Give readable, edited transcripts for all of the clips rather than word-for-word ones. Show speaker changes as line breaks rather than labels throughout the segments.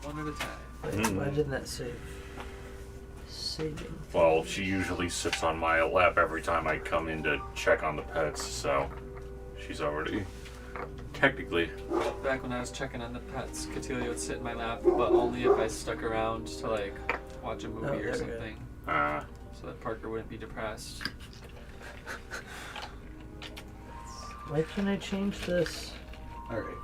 One at a time.
Wait, why didn't that save? Saving.
Well, she usually sits on my lap every time I come in to check on the pets, so she's already technically.
Back when I was checking on the pets, Catilia would sit in my lap, but only if I stuck around to like watch a movie or something, so that Parker wouldn't be depressed.
Why can't I change this?
All right.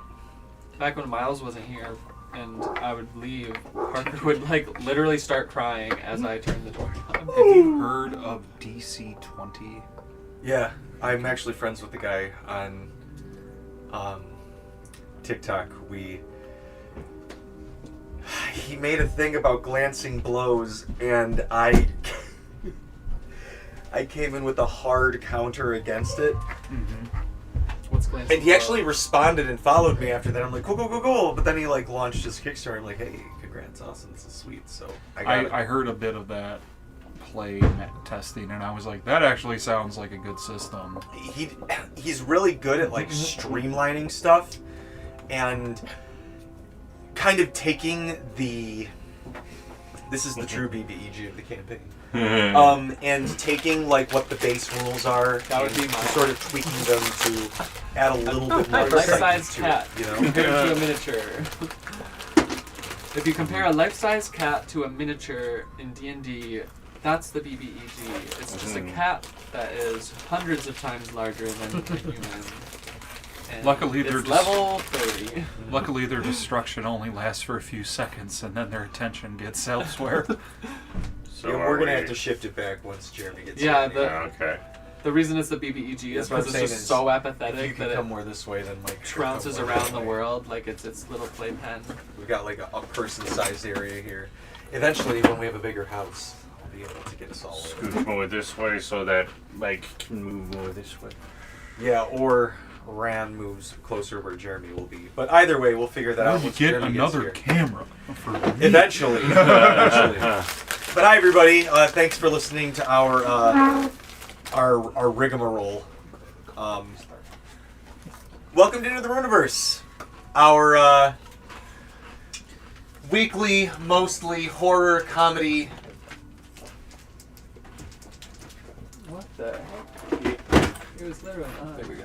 Back when Miles wasn't here and I would leave, Parker would like literally start crying as I turned the door on.
Have you heard of DC-20?
Yeah, I'm actually friends with the guy on TikTok. He made a thing about glancing blows, and I came in with a hard counter against it.
Mm-hmm.
What's glancing
And he actually responded and followed me after that. I'm like, cool. But then he like launched his Kickstarter. I'm like, hey, congrats, awesome, this is sweet. So
I heard a bit of that play testing, and I was like, that actually sounds like a good system.
He's really good at like streamlining stuff and kind of taking this is the true BBEG of the campaign. And taking like what the base rules are,
that would be
sort of tweaking them to add a little bit more
life-size
to
cat,
it, you know?
compared to a miniature. If you compare a life-size cat to a miniature in D&D, that's the BBEG. It's just a cat that is hundreds of times larger than a human. And
Luckily,
it's level 30.
Luckily, their destruction only lasts for a few seconds, and then their attention gets elsewhere.
So
Yeah, we're gonna have to shift it back once Jeremy gets
Yeah,
here.
okay.
The reason it's the BBEG is
That's what I'm
because it's
saying
just
is,
so
if
apathetic
you can
that
come
it
more this way, then like
trounces
come more
around
that
the
way.
world like it's its little playpen.
We've got like a person-sized area here. Eventually, when we have a bigger house, I'll be able to get us all in.
Scooch more this way so that Mike can move more this way.
Yeah, or Ran moves closer where Jeremy will be. But either way, we'll figure that out.
We
once
get
Jeremy
another
gets
camera for me.
Eventually. But hi, everybody. Thanks for listening to our rigmarole. Welcome to Into the Runaverse, our weekly, mostly horror comedy.
What the heck? It was literally on. There we go.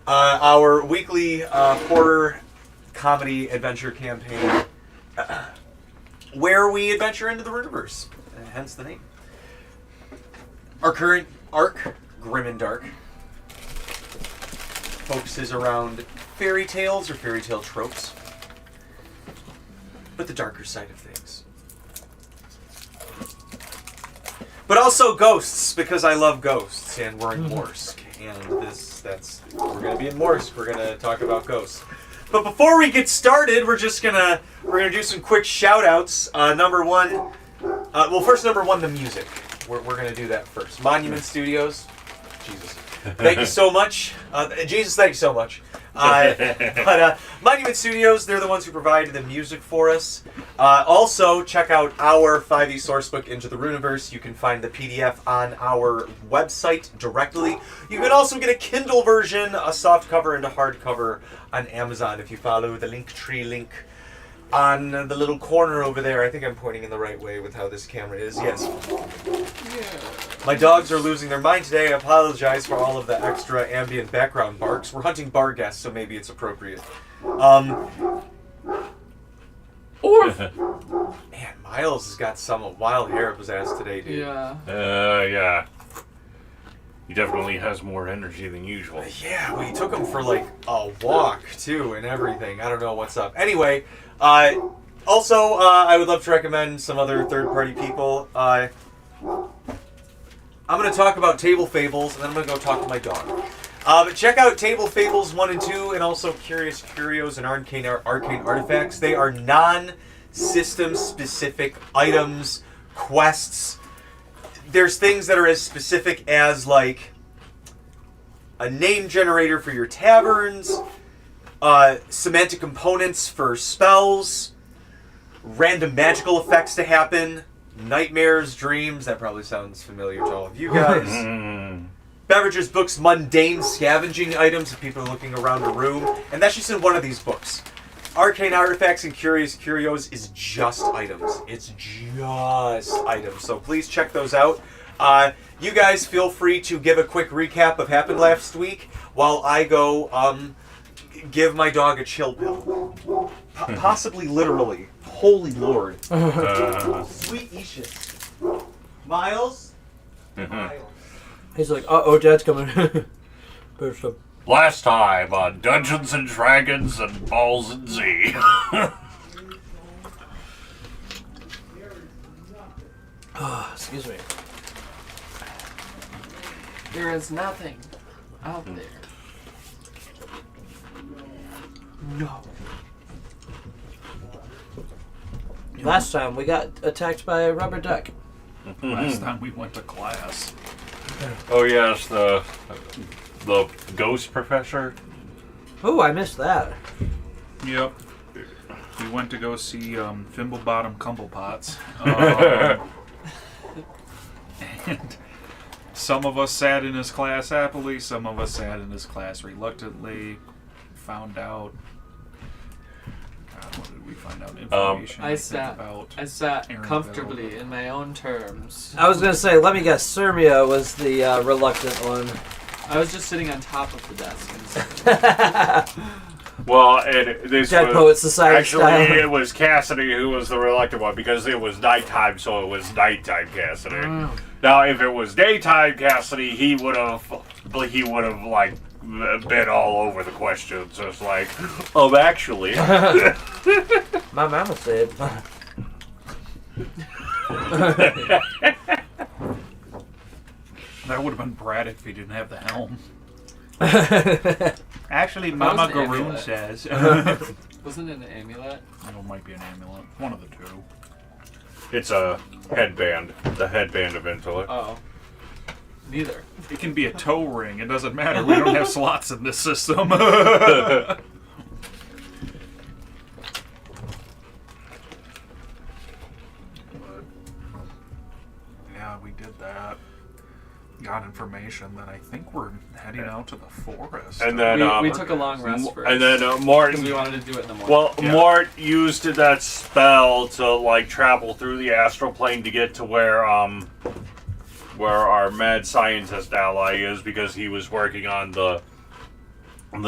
Our weekly horror comedy adventure campaign where we adventure into the Runaverse, hence the name. Our current arc, Grim and Dark, focuses around fairy tales or fairy tale tropes, but the darker side of things. But also ghosts, because I love ghosts, and we're in Morsq, and we're gonna be in Morsq. We're gonna talk about ghosts. But before we get started, we're gonna do some quick shout outs. Number one, the music. We're gonna do that first. Monument Studios. Jesus. Thank you so much. Jesus, thank you so much. Monument Studios, they're the ones who provide the music for us. Also, check out our 5e sourcebook, Into the Runaverse. You can find the PDF on our website directly. You can also get a Kindle version, a soft cover and a hardcover on Amazon if you follow the Linktree link on the little corner over there. I think I'm pointing in the right way with how this camera is. Yes. Yeah. My dogs are losing their mind today. I apologize for all of the extra ambient background barks. We're hunting Barghest, so maybe it's appropriate. Man, Miles has got some wild hair up his ass today, dude.
Yeah.
Yeah. He definitely has more energy than usual.
Yeah, we took him for like a walk too and everything. I don't know what's up. Anyway, also, I would love to recommend some other third-party people. I'm going to talk about Table Fables, and then I'm going to go talk to my dog. But check out Table Fables 1 and 2, and also Curious Curios and Arcane Artifacts. They are non-system specific items, quests. There's things that are as specific as, like, a name generator for your taverns, semantic components for spells, random magical effects to happen, nightmares, dreams. That probably sounds familiar to all of you guys. Beverages, books, mundane scavenging items if people are looking around a room. And that's just in one of these books. Arcane Artifacts and Curious Curios is just items. It's just items. So please check those out. You guys feel free to give a quick recap of happened last week while I go give my dog a chill pill. Possibly literally. Holy Lord. Sweet Ishis. Miles? Miles.
He's like, uh-oh, Dad's coming. Burst up.
Last time on Dungeons and Dragons and Balls and Z.
Excuse me.
There is nothing out there. No.
Last time we got attacked by a rubber duck.
Last time we went to class.
Oh yes, the ghost professor.
Oh, I missed that.
Yep. We went to go see Thimblebottom Cumblepots. And some of us sat in his class happily, some of us sat in his class reluctantly. Found out. God, what did we find out? Information.
I sat
Aaron
comfortably in my own terms.
I was going to say, let me guess, Sirmia was the reluctant one.
I was just sitting on top of the desk.
Well, and this
Dead
was,
Poet Society
actually
style.
it was Cassidy who was the reluctant one because it was nighttime, so it was nighttime Cassidy. Now, if it was daytime Cassidy, he would have like been all over the questions, just like, actually.
My mama said.
That would have been Brad if he didn't have the helm. Actually,
That
Mama
was an
Garoon
amulet.
says.
Wasn't it an amulet?
It might be an amulet. One of the two.
It's a headband, the headband of intellect.
Oh. Neither.
It can be a toe ring. It doesn't matter. We don't have slots in this system. Yeah, we did that. Got information that I think we're heading out to the forest.
And then
We took a long rest first.
and then
because
Morton.
we wanted to do it in the morning.
Well,
Yeah.
Mort used that spell to like travel through the astral plane to get to where our mad scientist ally is because he was working on the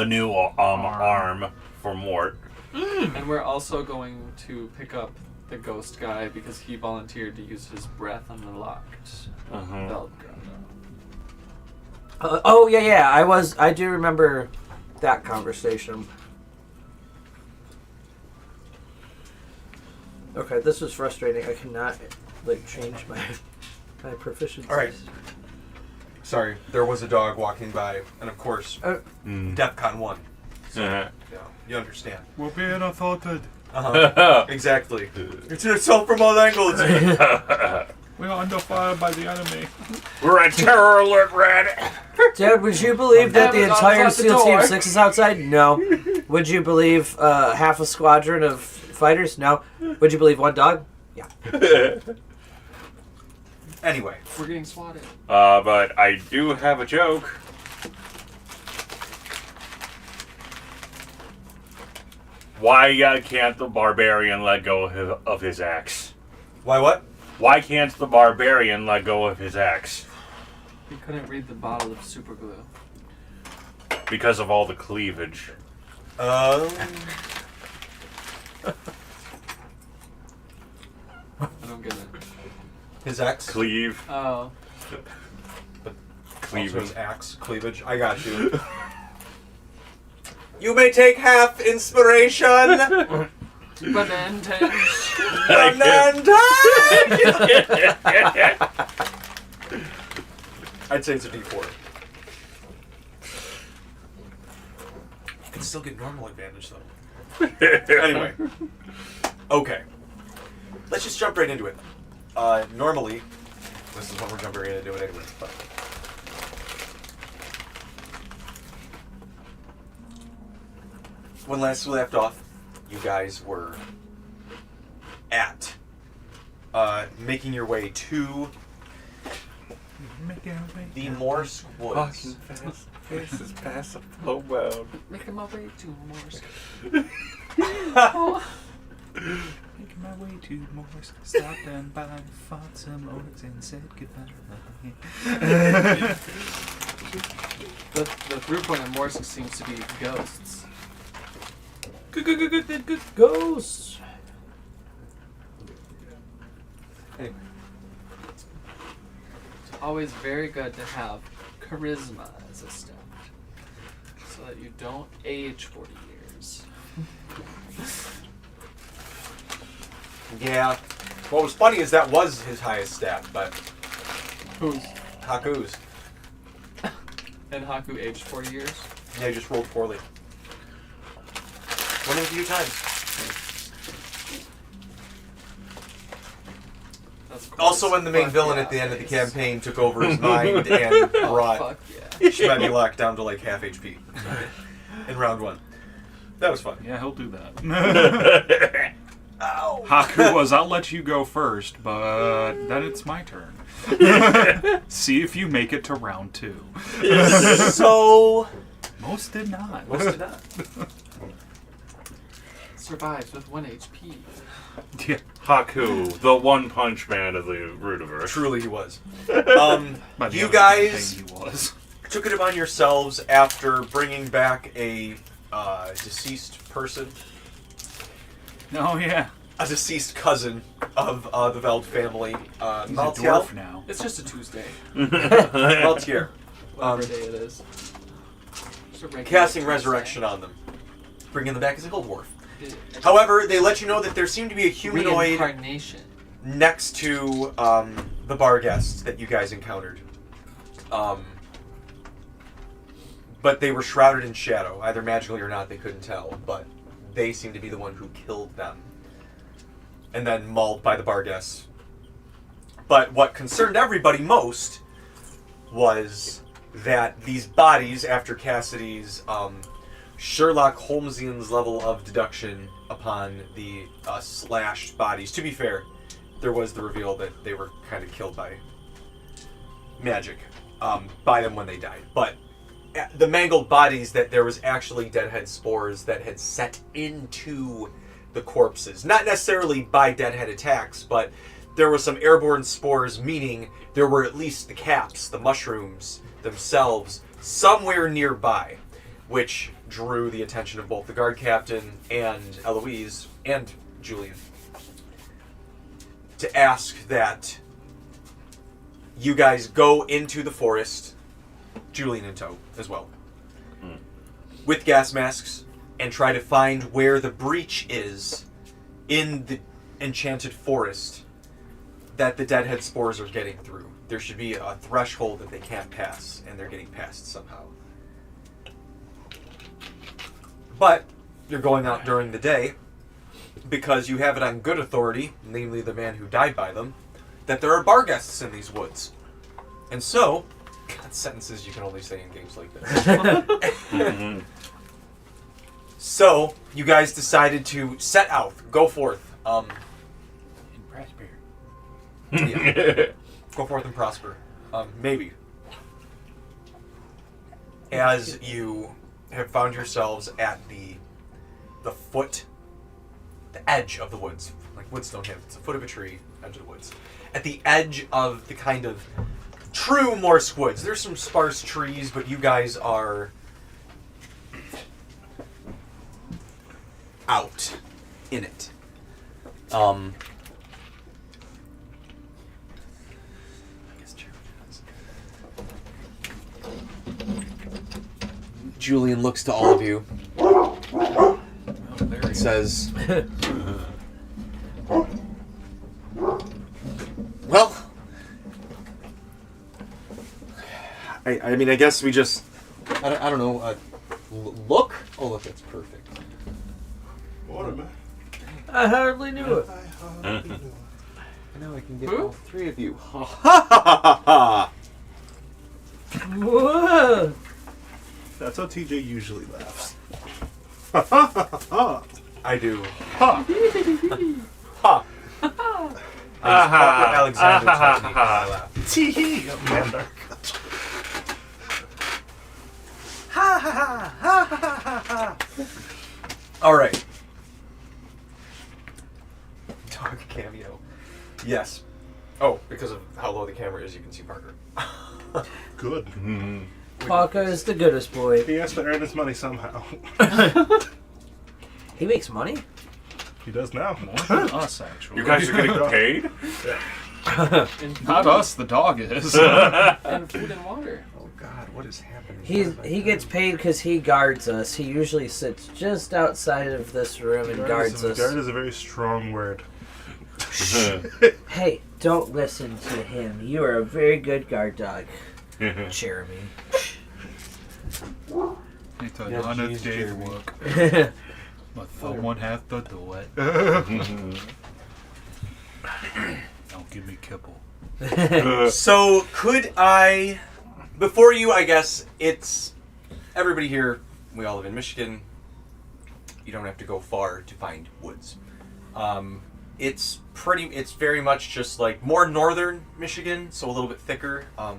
new arm for Mort.
And we're also going to pick up the ghost guy because he volunteered to use his breath on the locked belt.
Oh, yeah. I do remember that conversation. Okay, this is frustrating. I cannot, change my proficiency.
All right. Sorry, there was a dog walking by, and of course, DEFCON 1. Yeah, you understand.
We're being assaulted.
Exactly. It's an assault from all angles.
We are under fire by the enemy.
We're at terror alert, Red.
Dad, would you believe that the
Damn it,
entire
outside the
SEAL Team
door.
6 is outside? No. Would you believe half a squadron of fighters? No. Would you believe one dog? Yeah.
Anyway,
We're getting swatted.
But I do have a joke. Why can't the barbarian let go of his axe?
why what?
Why can't the barbarian let go of his axe?
He couldn't read the bottle of super glue.
Because of all the cleavage.
I don't get it.
His ex.
Cleave.
Oh.
Also
Cleavage.
his axe. Cleavage. I got you. You may take half inspiration.
Advantage.
I'd say it's a D4. You can still get normal advantage though. Anyway. Okay. Let's just jump right into it. Normally, this is what we're jumping right into it anyway. But when last we left off, you guys were at making your way to the Morsq Woods.
This is passive homebound.
Making my way to Morsq.
Making my way to Morsq, stopped down by, fought some orcs and said goodbye.
The through point of Morsq seems to be ghosts.
Ghosts.
Anyway.
It's always very good to have charisma as a stat, so that you don't age 40 years.
Yeah. What was funny is that was his highest stat, but
Who's?
Haku's.
And Haku aged 40 years?
Yeah, he just rolled poorly. One of a few times.
That's
Also, when the main villain at the end of the campaign took over his mind and brought
fuck yeah.
Ch9 down to like half HP in round 1. That was fun.
Yeah, he'll do that.
Ow!
Haku was, I'll let you go first, but then it's my turn. See if you make it to round 2.
So...
Most did not.
Most did not.
Survives with 1 HP.
Yeah.
Haku, the one punch man of the Runaverse.
Truly he was.
By the
You
other
guys
thing he was.
took it upon yourselves after bringing back a deceased person,
Oh, yeah.
a deceased cousin of the Veld family,
He's a
Maltiel.
dwarf now.
It's just a Tuesday,
Maltier.
whatever day it is. Just a regular
Casting
Tuesday.
resurrection on them, bringing them back as a hill dwarf.
Yeah.
However, they let you know that there seemed to be a humanoid
Reincarnation.
next to the Barghest that you guys encountered. But they were shrouded in shadow, either magically or not, they couldn't tell. But they seemed to be the one who killed them. And then mauled by the Barghests. But what concerned everybody most was that these bodies, after Cassidy's Sherlock Holmesian's level of deduction upon the slashed bodies, to be fair, there was the reveal that they were kind of killed by magic by them when they died. But the mangled bodies, that there was actually dedhed spores that had set into the corpses. Not necessarily by dedhed attacks, but there were some airborne spores, meaning there were at least the caps, the mushrooms themselves, somewhere nearby, which drew the attention of both the guard captain and Eloise and Julian to ask that you guys go into the forest, Julian in tow as well, with gas masks, and try to find where the breach is in the enchanted forest that the dedhed spores are getting through. There should be a threshold that they can't pass, and they're getting past somehow. But you're going out during the day because you have it on good authority, namely the man who died by them, that there are Barghests in these woods. And so, God, sentences you can only say in games like this. So, you guys decided to set out, go forth.
In Prosper.
Yeah. Go forth and prosper. Maybe. As you have found yourselves at the foot, the edge of the woods. Like woods don't have, it's the foot of a tree, edge of the woods. At the edge of the kind of true Morsq woods. There's some sparse trees, but you guys are out in it. Julian looks to all of you and says, well, I mean, I guess we just, I don't know, look? Oh, look, that's perfect.
What am
I hardly knew it.
I hardly know.
Now I can get
Who?
all three of you. Ha ha ha ha ha!
Whoa.
That's how TJ usually laughs.
I do.
Ha!
Ha! Alexander taught me how I laugh.
Tee Amanda. Ha ha ha ha ha ha ha.
All right. cameo. Yes. Oh, because of how low the camera is, you can see Parker.
Good.
Parker is the goodest boy.
He has to earn his money somehow.
He makes money?
He does now.
More than us, actually.
You guys are getting paid?
And
Not us, the dog is.
And food and water.
Oh God, what is happening?
He gets paid because he guards us. He usually sits just outside of this room and guards us.
Guard is a very strong word.
Hey, don't listen to him. You are a very good guard dog, Jeremy.
It's
Yeah,
another
geez,
day's
Jeremy.
work. But someone has to do it. Don't give me kibble.
So could I, before you, I guess it's everybody here. We all live in Michigan. You don't have to go far to find woods. It's very much just like more northern Michigan, so a little bit thicker, a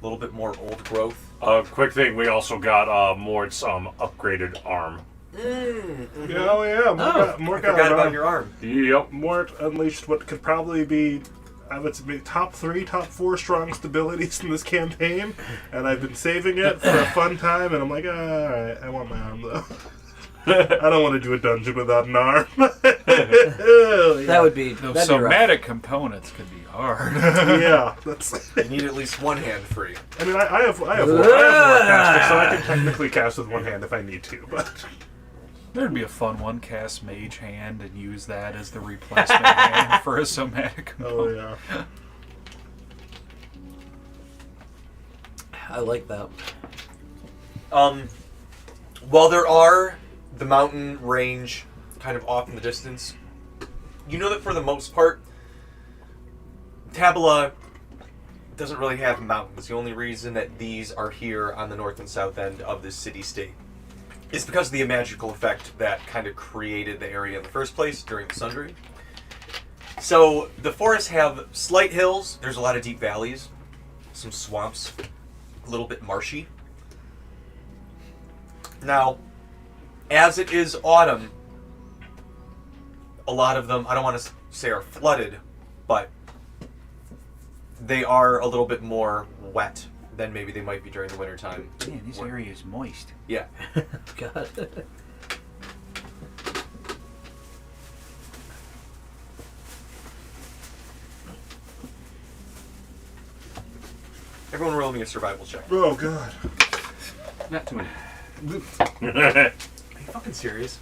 little bit more old growth.
Quick thing, we also got Mort's upgraded arm.
Yeah, oh yeah, more
I forgot about your arm.
Yep.
Mort unleashed what could probably be, I would say, top 4 strongest abilities in this campaign, and I've been saving it for a fun time, and I'm like, alright, I want my arm though. I don't want to do a dungeon without an arm.
That would be
Those
that'd be rough.
somatic components could be hard.
Yeah, that's.
You need at least one hand free.
I mean, I have more caster, so I can technically cast with one hand if I need to, but.
There'd be a fun one, cast Mage Hand and use that as the replacement hand for a somatic
Oh
component.
yeah.
I like that.
While there are the mountain range kind of off in the distance, you know that for the most part, Tabula doesn't really have mountains. The only reason that these are here on the north and south end of this city-state is because of the magical effect that kind of created the area in the first place during the Sundry. So the forests have slight hills, there's a lot of deep valleys, some swamps, a little bit marshy. Now, as it is autumn, a lot of them, I don't want to say are flooded, but they are a little bit more wet than maybe they might be during the wintertime.
Man, this area is moist.
Yeah.
God.
Everyone roll me a survival check.
Oh god.
Not too many.
Are you fucking serious?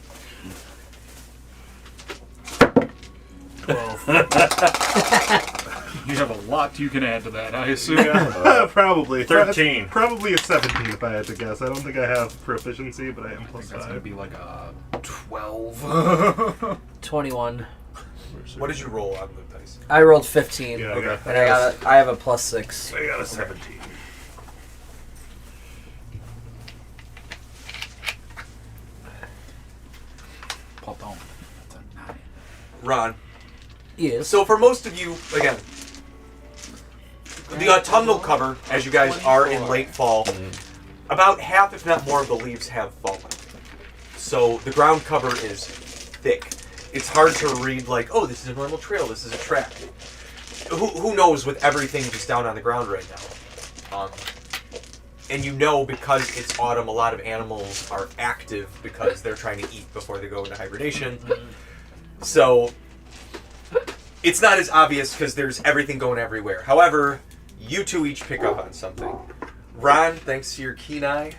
12.
You have a lot you can add to that, I assume.
Yeah, probably.
13.
Probably a 17 if I had to guess. I don't think I have proficiency, but I am
I think
plus
that's
5.
going to be like a 12.
21.
What did you roll on the dice?
I rolled 15.
Yeah,
Okay.
And I have a plus 6.
I got a 17.
Pardon. That's a 9.
Ron.
Yes.
So for most of you, again, the autumnal cover, as you guys are in late fall, about half, if not more, of the leaves have fallen. So the ground cover is thick. It's hard to read like, oh, this is a normal trail, this is a track. Who knows with everything just down on the ground right now. And you know, because it's autumn, a lot of animals are active because they're trying to eat before they go into hibernation. So it's not as obvious because there's everything going everywhere. However, you two each pick up on something. Ron, thanks to your keen eye,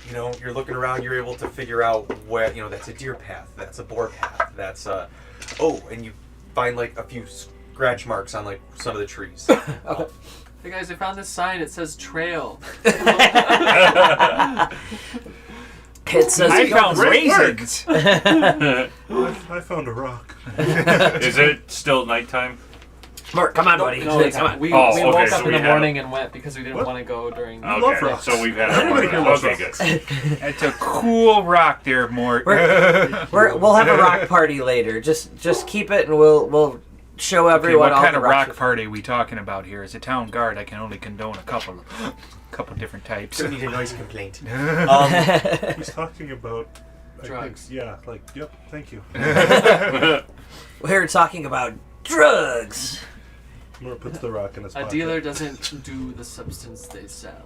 you know, you're looking around, you're able to figure out where, you know, that's a deer path, that's a boar path, that's a... Oh, and you find, like, a few scratch marks on, like, some of the trees.
Okay.
Hey guys, I found this sign. It says trail.
It says
I found
great work.
raisins!
I found a rock.
Is it still nighttime?
Mark, come on, buddy.
No, it's,
come on.
we
Oh,
we
okay,
woke
so
up in
we
the
had
morning and went because we didn't
What?
want to go during...
I love
Okay,
rocks.
so we've had
Everybody here loves
okay,
rocks.
good.
It's a cool rock there, Mort.
We'll have a rock party later. Just keep it, and we'll show
Okay,
everyone
what
all
kind
the
of rock
rocks.
party are we talking about here? As a town guard, I can only condone a couple different types.
Don't need a noise complaint.
He's talking about... I
Drugs.
think, yeah, like, yep, thank you.
We're talking about Drugs.
Mor puts the rock in his
A
pocket.
dealer doesn't do the substance they sell.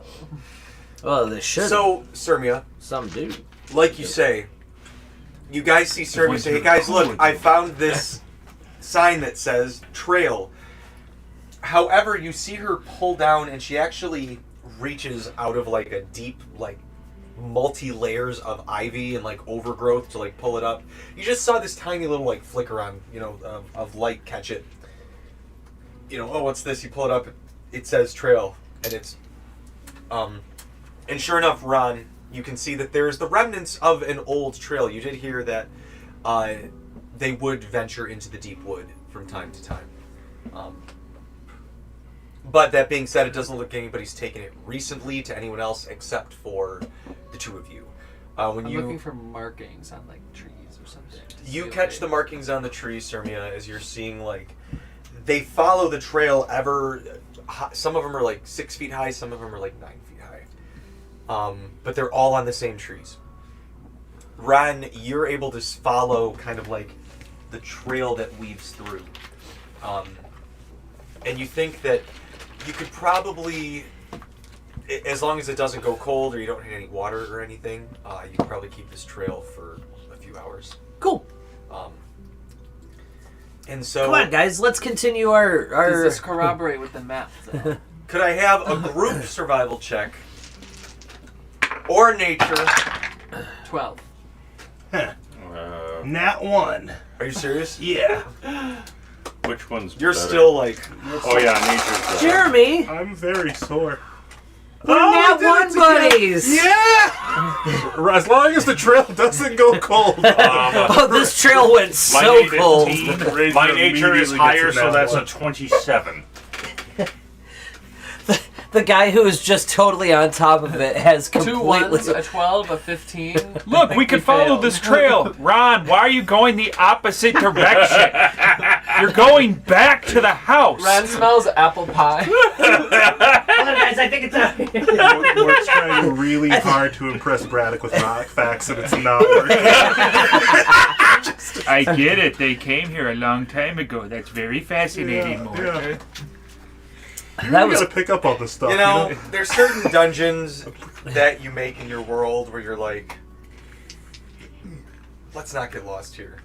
Well, they should.
So, Sirmia,
Some do.
like you say, you guys see Sirmia say, hey guys, look, I found this sign that says trail. However, you see her pull down and she actually reaches out of like a deep, like, multi-layers of ivy and like overgrowth to like pull it up. You just saw this tiny little like flicker on, of light catch it. Oh, what's this? You pull it up, it says trail, and it's, and sure enough, Ron, you can see that there's the remnants of an old trail. You did hear that they would venture into the deep wood from time to time. But that being said, it doesn't look like anybody's taken it recently to anyone else except for the two of you. When
I'm
you
looking for markings on like trees or something.
you catch the markings on the trees, Sirmia, as you're seeing like they follow the trail ever. Some of them are like 6 feet high, some of them are like 9 feet high. But they're all on the same trees. Ron, you're able to follow kind of like the trail that weaves through. And you think that you could probably, as long as it doesn't go cold or you don't hit any water or anything, you can probably keep this trail for a few hours.
Cool.
And so,
Come on, guys. Let's continue our.
Does this corroborate with the map, though?
could I have a group survival check or nature?
12.
Nat 1.
Are you serious?
Yeah.
Which one's
You're
better?
still like,
Oh yeah, nature's better.
Jeremy.
I'm very sore.
We're
I
Nat
did it
1
again.
buddies.
Yeah! As long as the trail doesn't go cold.
Oh, this trail went so
nature-
cold.
Razor
My nature is
immediately
higher,
gets a
so
nat
that's a
1.
27.
The guy who is just totally on top of it has
2
completely.
1s, a 12, a 15.
Look, we could follow
failed.
this trail. Ron, why are you going the opposite direction? You're going back to the house.
Ren smells apple pie.
guys, I think it's out.
We're trying really hard to impress Braddock with rock facts, and it's not working.
I get it. They came here a long time ago. That's very fascinating,
Yeah,
Morsq.
yeah.
That
You
was
gotta pick up on this stuff.
you know, there's certain dungeons that you make in your world where you're like, let's not get lost here.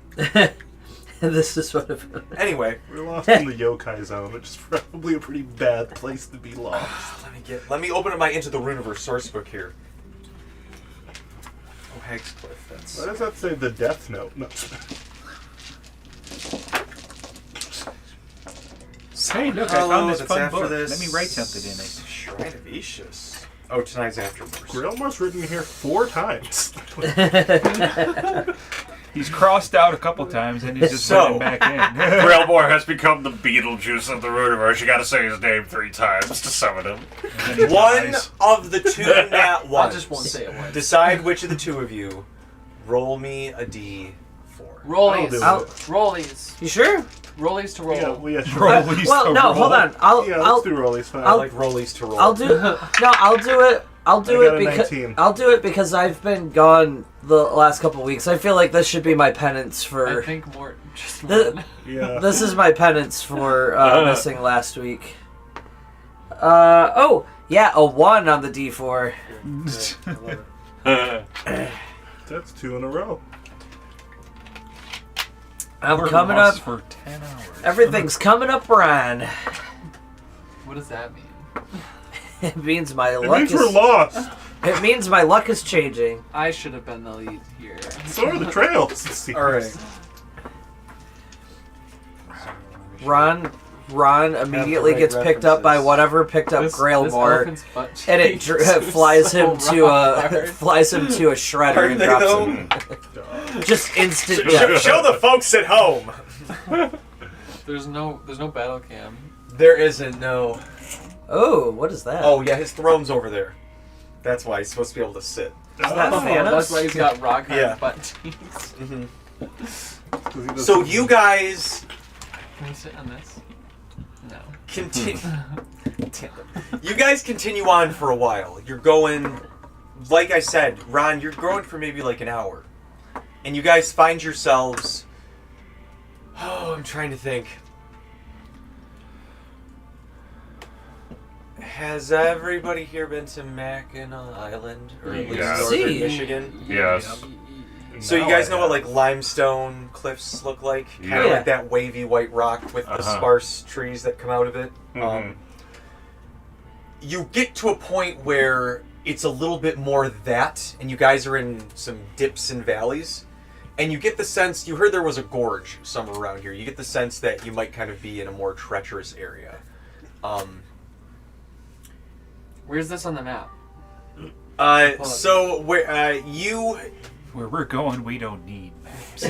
This is what.
Anyway,
We're lost in the yokai zone, which is probably a pretty bad place to be lost.
let me open up my Into the Runaverse source book here. Oh, Hag's Cliff. That's.
Why does that say the Death Note? No.
Hey, look, I found this
that's
fun
after
book.
this.
Let me write something in it.
Shrine of Aetius. Oh, tonight's after Morsq.
Grillmore's written here 4 times.
He's crossed out a couple times and he's just
So-
putting back in.
Grailmore has become the Beetlejuice of the Runaverse. You gotta say his name 3 times to summon him.
And he
One
dies.
of the 2 nat
I
ones.
just won't say it once.
Decide which of the 2 of you. Roll me a d4.
Rollies.
I'll do it.
Rollies.
You sure?
Rollies to roll.
Yeah, well, yeah, sure.
Roll these
Well,
to
no,
roll.
hold on. I'll
Yeah,
I'll
let's do rollies. Fine.
I like rollies to roll.
I'll do no. I'll do it. I'll do
I
it
got a
because
19.
I'll do it because I've been gone the last couple weeks. I feel like this should be my penance
I
for.
think more. Just
The-
one.
Yeah.
This is my penance for missing last week. Oh yeah, a 1 on the D4.
That's 2 in a row.
I'm
We're
coming up.
lost for 10 hours.
Everything's coming up, Ryan.
What does that mean?
It means my
It
luck
means
is.
we're lost.
It means my luck is changing.
I should have been the lead here.
So are the trails. it seems.
Alright.
Ron immediately
right
gets picked up by
references.
whatever picked up
This
Grailmore,
elephant's butt
and it
cheeks are
flies
so
him to
rock
a
hard.
flies him to a shredder
Aren't
and
they,
drops
though?
him. Just instant
Show,
death.
show the folks at home.
There's no battle cam.
There isn't, no.
Oh, what is that?
Oh, yeah, his throne's over there. That's why he's supposed to be able to sit.
Is that
Oh,
Thanos?
that's why he's got rock hard
Yeah.
butt cheeks.
So you guys
Can we sit on this? No.
continue. You guys continue on for a while. You're going, like I said, Ron, you're going for maybe like an hour. And you guys find yourselves, oh, I'm trying to think. Has everybody here been to Mackinac Island? Or at least
Yeah.
northern
See.
Michigan?
Yes.
So you guys know what like limestone cliffs look like? Kind of
Yeah.
like that wavy white rock with the sparse trees that come out of it. You get to a point where it's a little bit more that, and you guys are in some dips and valleys, and you get the sense, you heard there was a gorge somewhere around here. You get the sense that you might kind of be in a more treacherous area.
Where's this on the map?
So where you
Where we're going, we don't need maps.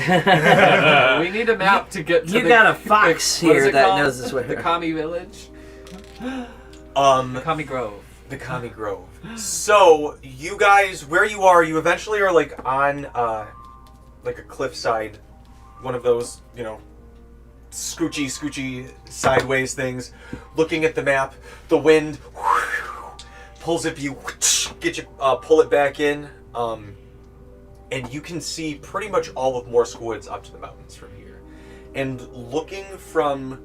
We need a map to get to
You
the,
got a fox
what is
here
it
that
called?
knows this way.
The Kami village? The Kami Grove.
the Kami Grove. So you guys, where you are, you eventually are like on like a cliffside, one of those, you know, scoochy sideways things, looking at the map. The wind pulls up you, get you pull it back in, and you can see pretty much all of Morsq Woods up to the mountains from here. And looking from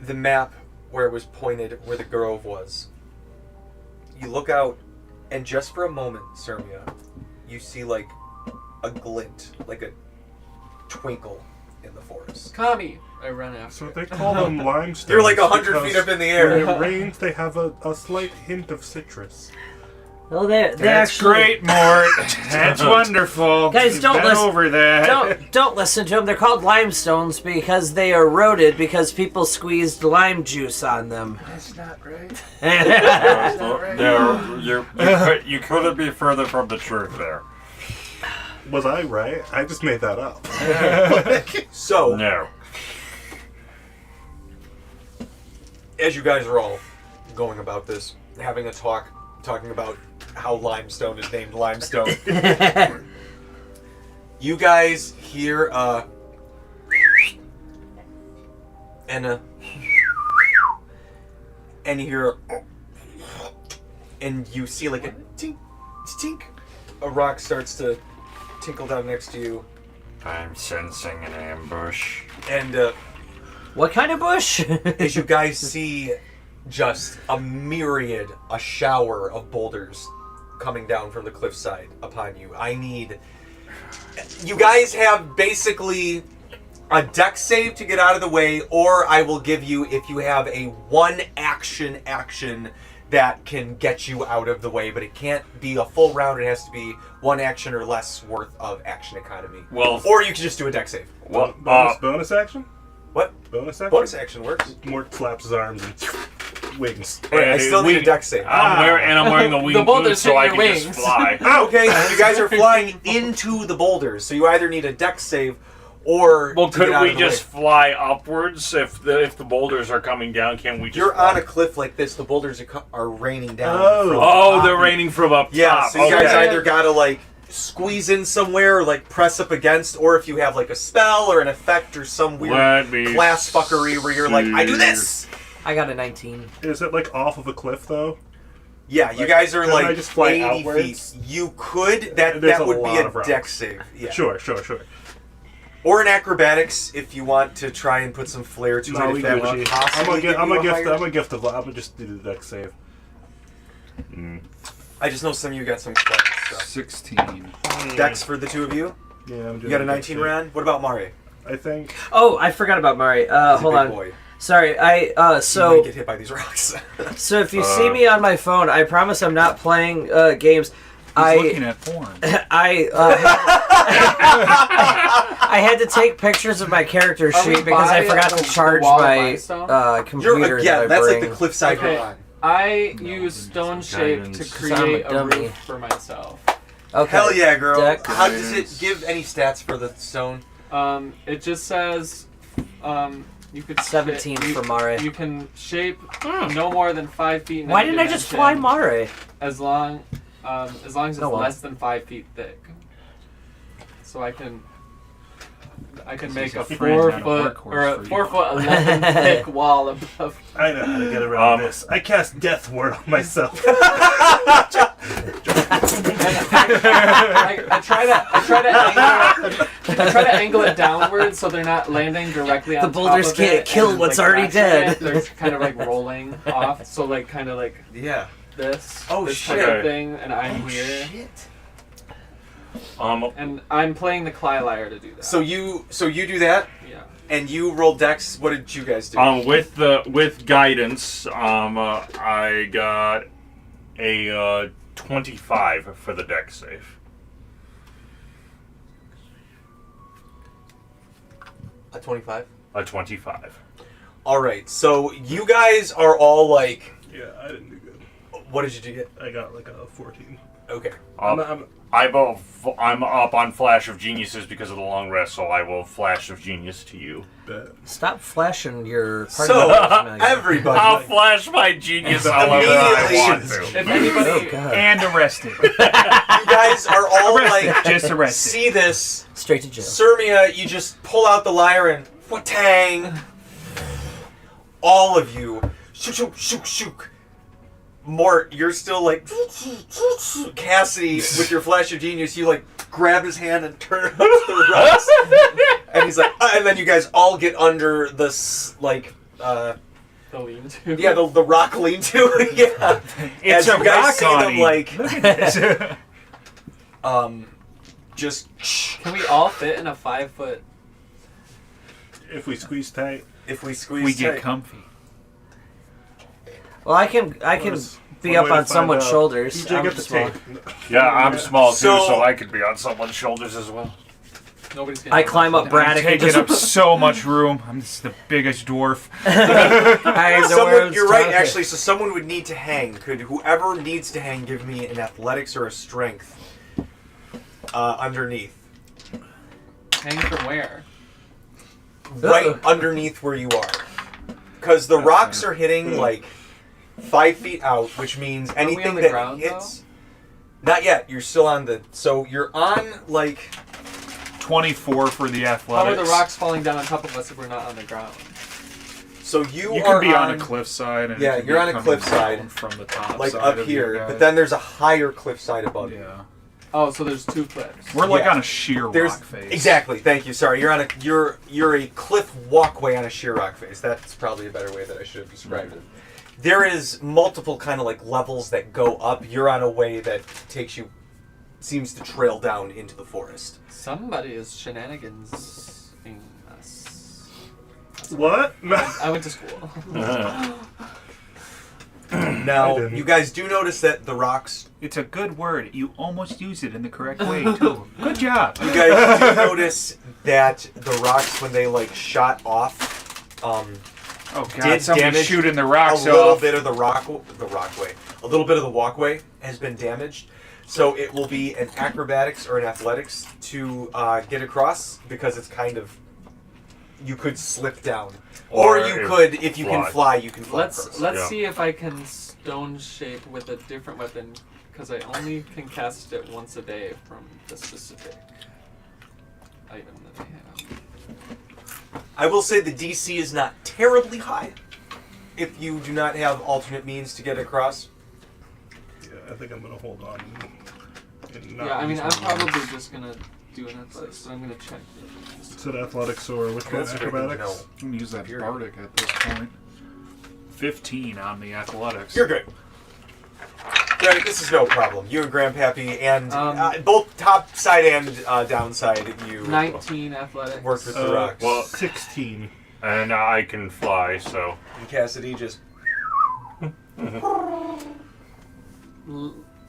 the map where it was pointed, where the grove was, you look out, and just for a moment, Sermia, you see like a glint, like a twinkle in the forest.
Kami! I run after
So
it.
they call them limestones.
You're like 100 feet
because
up in the
When
air.
it rains, they have a slight hint of citrus.
Well, they
That's
actually
great, Mort. That's wonderful.
Guys,
We've
don't
been
listen-
over that.
don't listen to them. They're called limestones because they eroded because people squeezed lime juice on them.
That's not right.
You couldn't be further from the truth there.
Was I right? I just made that up.
So,
No.
as you guys are all going about this, having a talking about how limestone is named limestone, you guys hear and you hear and you see like a tink, tink. A rock starts to tinkle down next to you,
I'm sensing an ambush.
and
What kind of bush?
as you guys see just a shower of boulders coming down from the cliffside upon you. You guys have basically a deck save to get out of the way, or I will give you, if you have a one action that can get you out of the way, but it can't be a full round. It has to be one action or less worth of action economy.
Well,
Or you can just do a deck save.
well,
Bonus action?
What?
Bonus action?
Bonus action works.
Mort flaps his arms and wings.
Wait, I still need a deck save.
I'm wearing the wing
The boulders
boots so I
hit
can
your
just
wings.
fly.
Okay, so you guys are flying into the boulders, so you either need a deck save or
Well,
to get
couldn't
out
we
of the
just
way.
fly upwards if the boulders are coming down? Can't we just?
You're
fly?
on a cliff like this. The boulders are raining down.
Oh.
from
Oh,
top.
they're raining from up
Yeah,
top.
so you guys
Okay.
either gotta like squeeze in somewhere, or like press up against, or if you have like a spell or an effect or some weird
Let me
class fuckery where you're like, I do
see.
this.
I got a 19.
Is it like off of a cliff though?
Yeah, you
Like,
guys are
couldn't
like
I just fly
80
outwards?
feet. You could. That
There's
that
a
would be
lot
a
of rocks.
deck save. Yeah.
Sure.
Or an acrobatics if you want to try and put some flair to
No,
it.
we
If that
Gucci.
would possibly give
I'm
you
a
a
gift.
higher-
I'm gonna just do the deck save.
I just know some of you got some quiet stuff.
16.
Decks for the two of you.
Yeah, I'm doing
You got a
deck
19
save.
round. What about Mari?
I think.
Oh, I forgot about Mari.
He's a
Hold
big
on.
boy.
Sorry, I
You might
so
get hit by these rocks.
so if you see me on my phone, I promise I'm not playing games.
He's looking at porn.
I I had to take pictures of my character
Are we
sheet because I
by
forgot
the
to charge
wall of
my
limestone?
computer
yeah,
that I
that's
bring.
like the cliffside
Okay.
you're on.
I use stone shape to
guidance.
create
I'm a
a
dummy.
roof for myself.
Okay.
Hell yeah, girl.
Deck.
How does it give any stats for the stone?
It just says you could
17
shape,
for Mare.
You can shape no more than 5 feet. In
Why
any
didn't I just fly
dimension,
Mare?
As long as it's
Oh, well.
less than 5 feet thick. So I can make a
He's a
4
friend, not a
foot
workhorse
or a
for you.
4 foot 11 thick wall above.
I know how to get around this. I cast Death Ward on myself.
I try to angle. I try to angle it downwards so they're not landing directly on
The boulders
top of
can't
it
kill
and,
what's
like,
already
crashing
dead.
it. They're kind of like rolling off, so like kind of like
Yeah.
this.
Oh,
this
shit.
type of thing, and I'm here,
Shit.
and I'm playing the Clylyre to do that.
So you do that,
yeah.
and you rolled dex. What did you guys do?
With guidance, I got a 25 for the dex save.
A 25.
A 25.
All right. So you guys are all like,
Yeah, I didn't do good.
what did you get?
I got like a 14.
Okay.
I'm up on Flash of Geniuses because of the long rest, so I will Flash of Genius to you.
Bet.
Stop flashing your party
So
members, Maggie.
everybody.
I'll Flash my genius however I
Immediately.
want to.
If anybody,
Oh, God.
And arrested.
You guys are all like,
Just arrested.
see this.
Straight to jail.
Sirmia, you just pull out the lyre and whatang. All of you. Shook, shook, shook, shook. Mort, you're still like Cassidy with your flash of genius. You like grab his hand and turn him up the rocks, and he's like, and then you guys all get under this like,
the lean-to.
yeah, the rock lean-to. Yeah,
It's
as
a
you guys
rock,
see them
honey.
like,
Look at this.
just
Can we all fit in a 5-foot?
If we squeeze tight,
if we squeeze
We get
tight.
comfy.
Well, I can
There's
be
one
up
way to
on
find
someone's
out.
shoulders.
DJ,
I'm
get the
small.
tape.
Yeah, I'm small too,
So-
so I could be on someone's shoulders as well.
Nobody's gonna.
I climb up
I'm
Braddock and
taking
just
up so much room. I'm just the biggest dwarf.
I am the
Someone,
world's
you're right,
tallest.
actually. So someone would need to hang. Could whoever needs to hang give me an athletics or a strength underneath,
Hang from where?
right underneath where you are, because the rocks are hitting like 5 feet out, which means
we
anything
on the
that
ground,
hits. Not yet. You're still on the. So you're on like.
24 for the athletics.
How are the rocks falling down on top of us if we're not on the ground?
So you
You
are
can be on a cliffside. And
Yeah,
it can
you're
be
on a
coming
cliffside,
down from the top
like
side
up
of you
here,
guys.
but then there's a higher cliffside above you.
Yeah.
Oh, so there's 2 cliffs.
We're like
Yeah.
on a sheer
There's
rock face.
exactly. Thank you. Sorry, you're on a you're a cliff walkway on a sheer rock face. That's probably a better way that I should have described it. There is multiple kind of like levels that go up. You're on a way that takes you, seems to trail down into the forest.
Somebody is shenanigansing us.
What?
I went to school.
Now
I didn't.
you guys do notice that the rocks.
It's a good word. You almost use it in the correct way, too. Good job.
You guys do notice that the rocks, when they like shot off,
Oh, God.
Did
Somebody
damage
shooting the
a
rocks
little
off.
bit of the rockway, a little bit of the walkway has been damaged. So it will be an acrobatics or an athletics to get across, because it's kind of, you could slip down, or you
if
could, if you can
fly.
fly, you can fly across.
Let's
Yeah.
see if I can stone shape with a different weapon, because I only can cast it once a day from the specific item that I have.
I will say the DC is not terribly high if you do not have alternate means to get across.
Yeah, I think I'm gonna hold on. And not
Yeah, I mean,
use
I'm
my moves.
probably just gonna do an athletics, but I'm gonna check.
Is it athletics or which one?
That's a great thing to
Acrobatics?
know.
I'm gonna use that bardic at this point. 15 on the athletics.
You're good. Greg, this is no problem. You and Grandpappy and both top side and downside, you
19 athletics.
worked with the rocks.
well-
16.
And I can fly, so.
And Cassidy just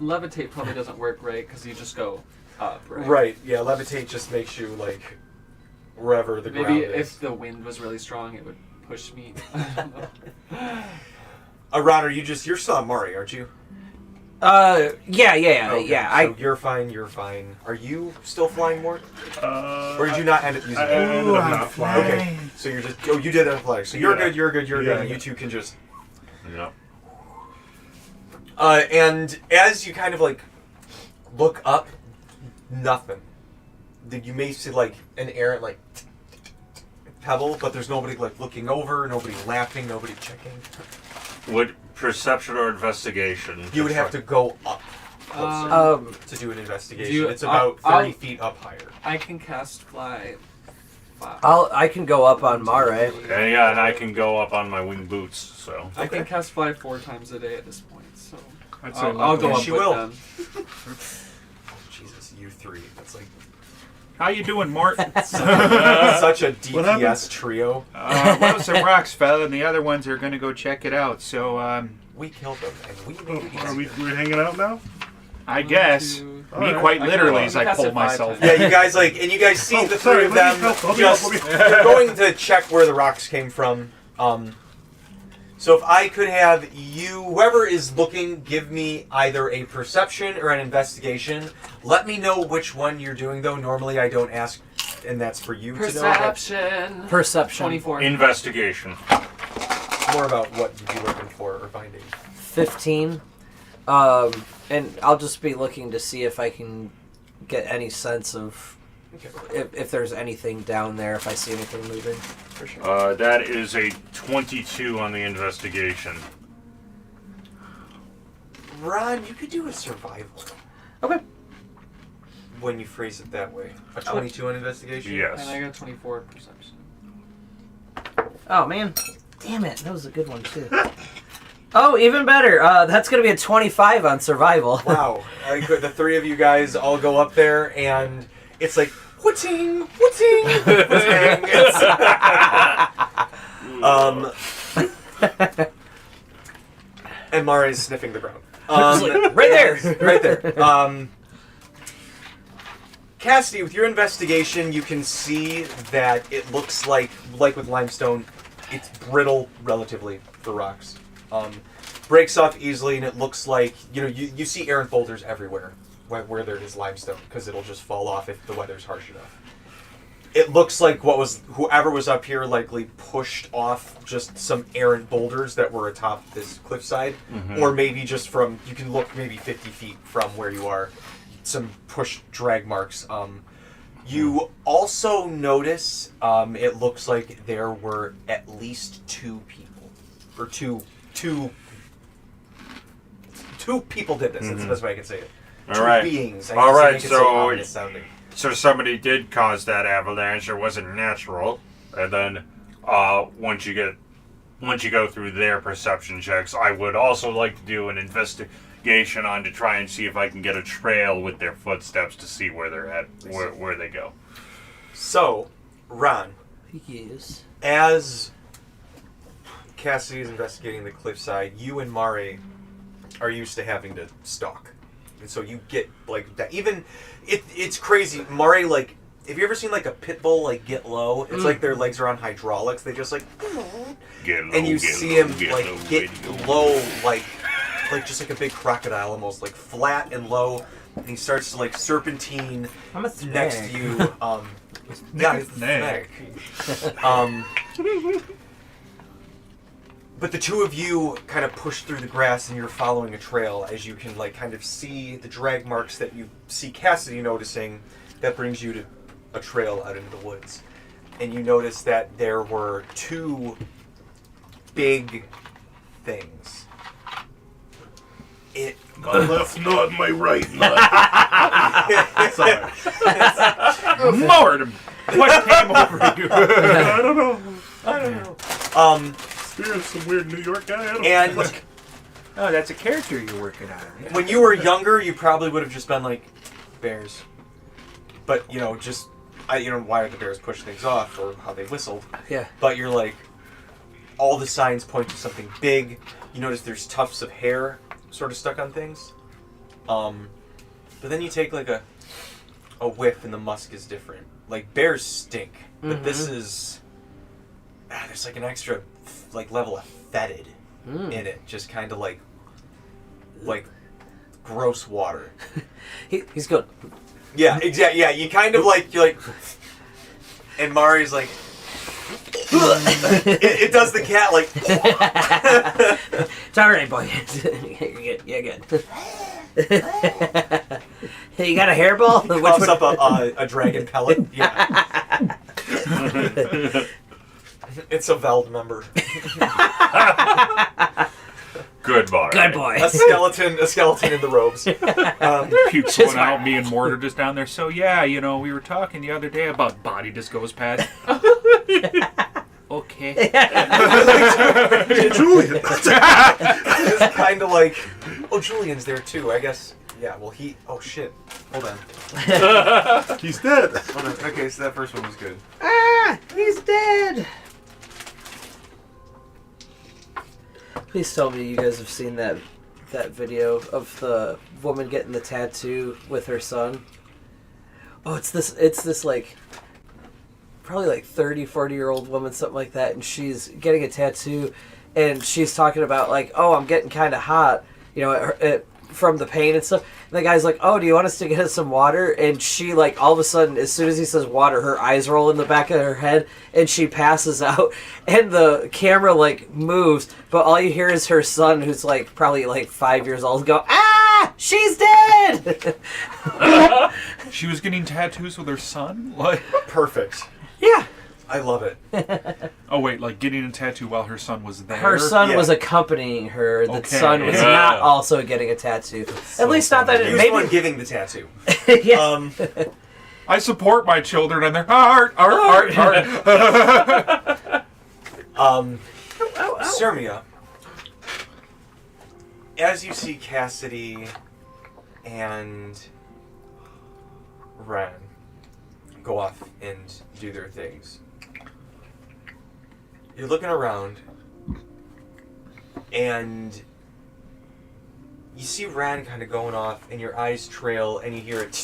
Levitate probably doesn't work right because you just go up, right?
right. Yeah, levitate just makes you like wherever the ground
Maybe
is.
if the wind was really strong, it would push me. I don't know.
Ron, you're still on Mari, aren't you?
Yeah.
Okay,
I
So you're fine. You're fine. Are you still flying more,
Uh,
or did you not end up using
I
it?
ended up not flying.
Okay, so you're just. Oh, you did athletics. So you're
Yeah.
good. You're good. You're
Yeah,
good. And
yeah.
you two can just.
Yeah.
And as you kind of like look up, nothing. You may see like an errant like pebble, but there's nobody like looking over, nobody laughing, nobody checking.
Would perception or investigation?
You would have to go up. closer to do an investigation. It's about 30 feet up higher.
I can cast fly.
I can go up on Mare.
Yeah, and I can go up on my wing boots. So
I can cast fly 4 times a day at this point. So
I'd say
I'll go
Yeah,
up
she
with
will.
them.
Jesus, you three. That's like
How you doing, Mort?
such a
What happened?
DPS trio.
Well, some rocks fell, and the other ones are gonna go check it out. So,
We killed them, and we made it
Are we
easier.
we're hanging out now?
I guess
two-
me
Alright.
quite
I
literally
can-
as
I
I
can
pull
cast it 5
myself.
times.
Yeah, you guys and you guys see
Oh,
the
sorry,
three of
let
them
me help. I'll
just
be-
they're going to check where the rocks came from. So if I could have you, whoever is looking, give me either a perception or an investigation. Let me know which one you're doing, though. Normally I don't ask, and that's for you to know.
Perception.
Perception.
24.
investigation.
More about what you'd be looking for or finding.
15. And I'll just be looking to see if I can get any sense of
Okay.
if there's anything down there, if I see anything moving.
For sure.
That is a 22 on the investigation.
Ron, you could do a survival
Okay.
when you phrase it that way. A 22 on investigation?
And I
Yes.
got 24 perception.
Oh, man. Damn it. That was a good one, too. Oh, even better. That's going to be a 25 on survival.
Wow. The three of you guys all go up there, and it's like, whatting, whatting, whatting. And Mara's sniffing the ground.
Right there.
Right there. Cassidy, with your investigation, you can see that it looks like with limestone, it's brittle relatively for rocks. Breaks off easily, and it looks like, you see errant boulders everywhere where there is limestone, because it'll just fall off if the weather's harsh enough. It looks like whoever was up here likely pushed off just some errant boulders that were atop this cliffside, or maybe just from, you can look maybe 50 feet from where you are, some push drag marks. You also notice it looks like there were at least 2 people, or two people did this. That's the best way I can say it.
All
2
right.
beings. I
All
guess
right,
make it
so-
ominous sounding.
So somebody did cause that avalanche. It wasn't natural. And then once you go through their perception checks, I would also like to do an investigation on to try and see if I can get a trail with their footsteps to see where they're at, where they go.
So, Ron,
Yes.
as Cassidy is investigating the cliffside, you and Mare are used to having to stalk. And so you get, like, that. Even, it's crazy. Mare, like, have you ever seen, like, a pit bull, like, get low? It's like their legs are on hydraulics. They just, like,
Get low,
and you
get
see
low,
him,
get
like,
low,
get
get
low, like just like a big crocodile almost, like, flat and low. And he starts to, like, serpentine
I'm a
next to you. Yeah, it's the
Snake.
snake. But the 2 of you kind of push through the grass, and you're following a trail as you can, like, kind of see the drag marks that you see Cassidy noticing. That brings you to a trail out into the woods. And you notice that there were 2 big things.
My left nut, my right nut. Sorry.
Mort, what came over you?
I don't know.
I don't know.
Spirit of some weird New York guy. I don't
And
know.
Oh, that's a character you're working on.
when you were younger, you probably would have just been like, bears. But, just, why the bears push things off or how they whistled.
Yeah.
But you're like, all the signs point to something big. You notice there's tufts of hair sort of stuck on things. But then you take like a whiff and the musk is different. Like, bears stink. But this is, there's like an extra like level of fetid in it. Just kind of like gross water.
He's good.
Yeah, exactly. Yeah, you kind of you're like, and Mari's like, it does the cat like.
It's alright, boy. You're good. You're good. Hey, you got a hairball? Which
Pops
one?
up a dragon pellet. Yeah. It's a Veld member.
Good boy.
Good boy.
A skeleton in the robes.
Pukes one out. Me and Mort are just down there. So yeah, you know, we were talking the other day about body just goes past. Okay.
Julian.
It's kind of like, oh, Julian's there too. I guess. Yeah. Well, he. Oh shit. Hold on.
He's dead.
Hold on. Okay, so that first one was good.
Ah, he's dead. Please tell me you guys have seen that video of the woman getting the tattoo with her son. Oh, it's this like probably like 30, 40-year-old woman, something like that, and she's getting a tattoo, and she's talking about like, oh, I'm getting kind of hot, you know, from the pain and stuff. And the guy's like, oh, do you want us to get us some water? And she, like, all of a sudden, as soon as he says water, her eyes roll in the back of her head, and she passes out. And the camera, like, moves, but all you hear is her son, who's, like, probably, like, 5 years old, go, ah, she's dead!
She was getting tattoos with her son? Like,
Perfect.
Yeah.
I love it.
oh wait, like getting a tattoo while her son was there?
Her son
Yeah.
was accompanying her. The
Okay.
son was
Yeah.
not also getting a tattoo. At least not that
He
it
was the one
maybe.
giving the tattoo.
Yeah.
I support my children and their art.
Sermia, as you see Cassidy and Ren go off and do their things, you're looking around and you see Ran kind of going off, and your eyes trail, and you hear it,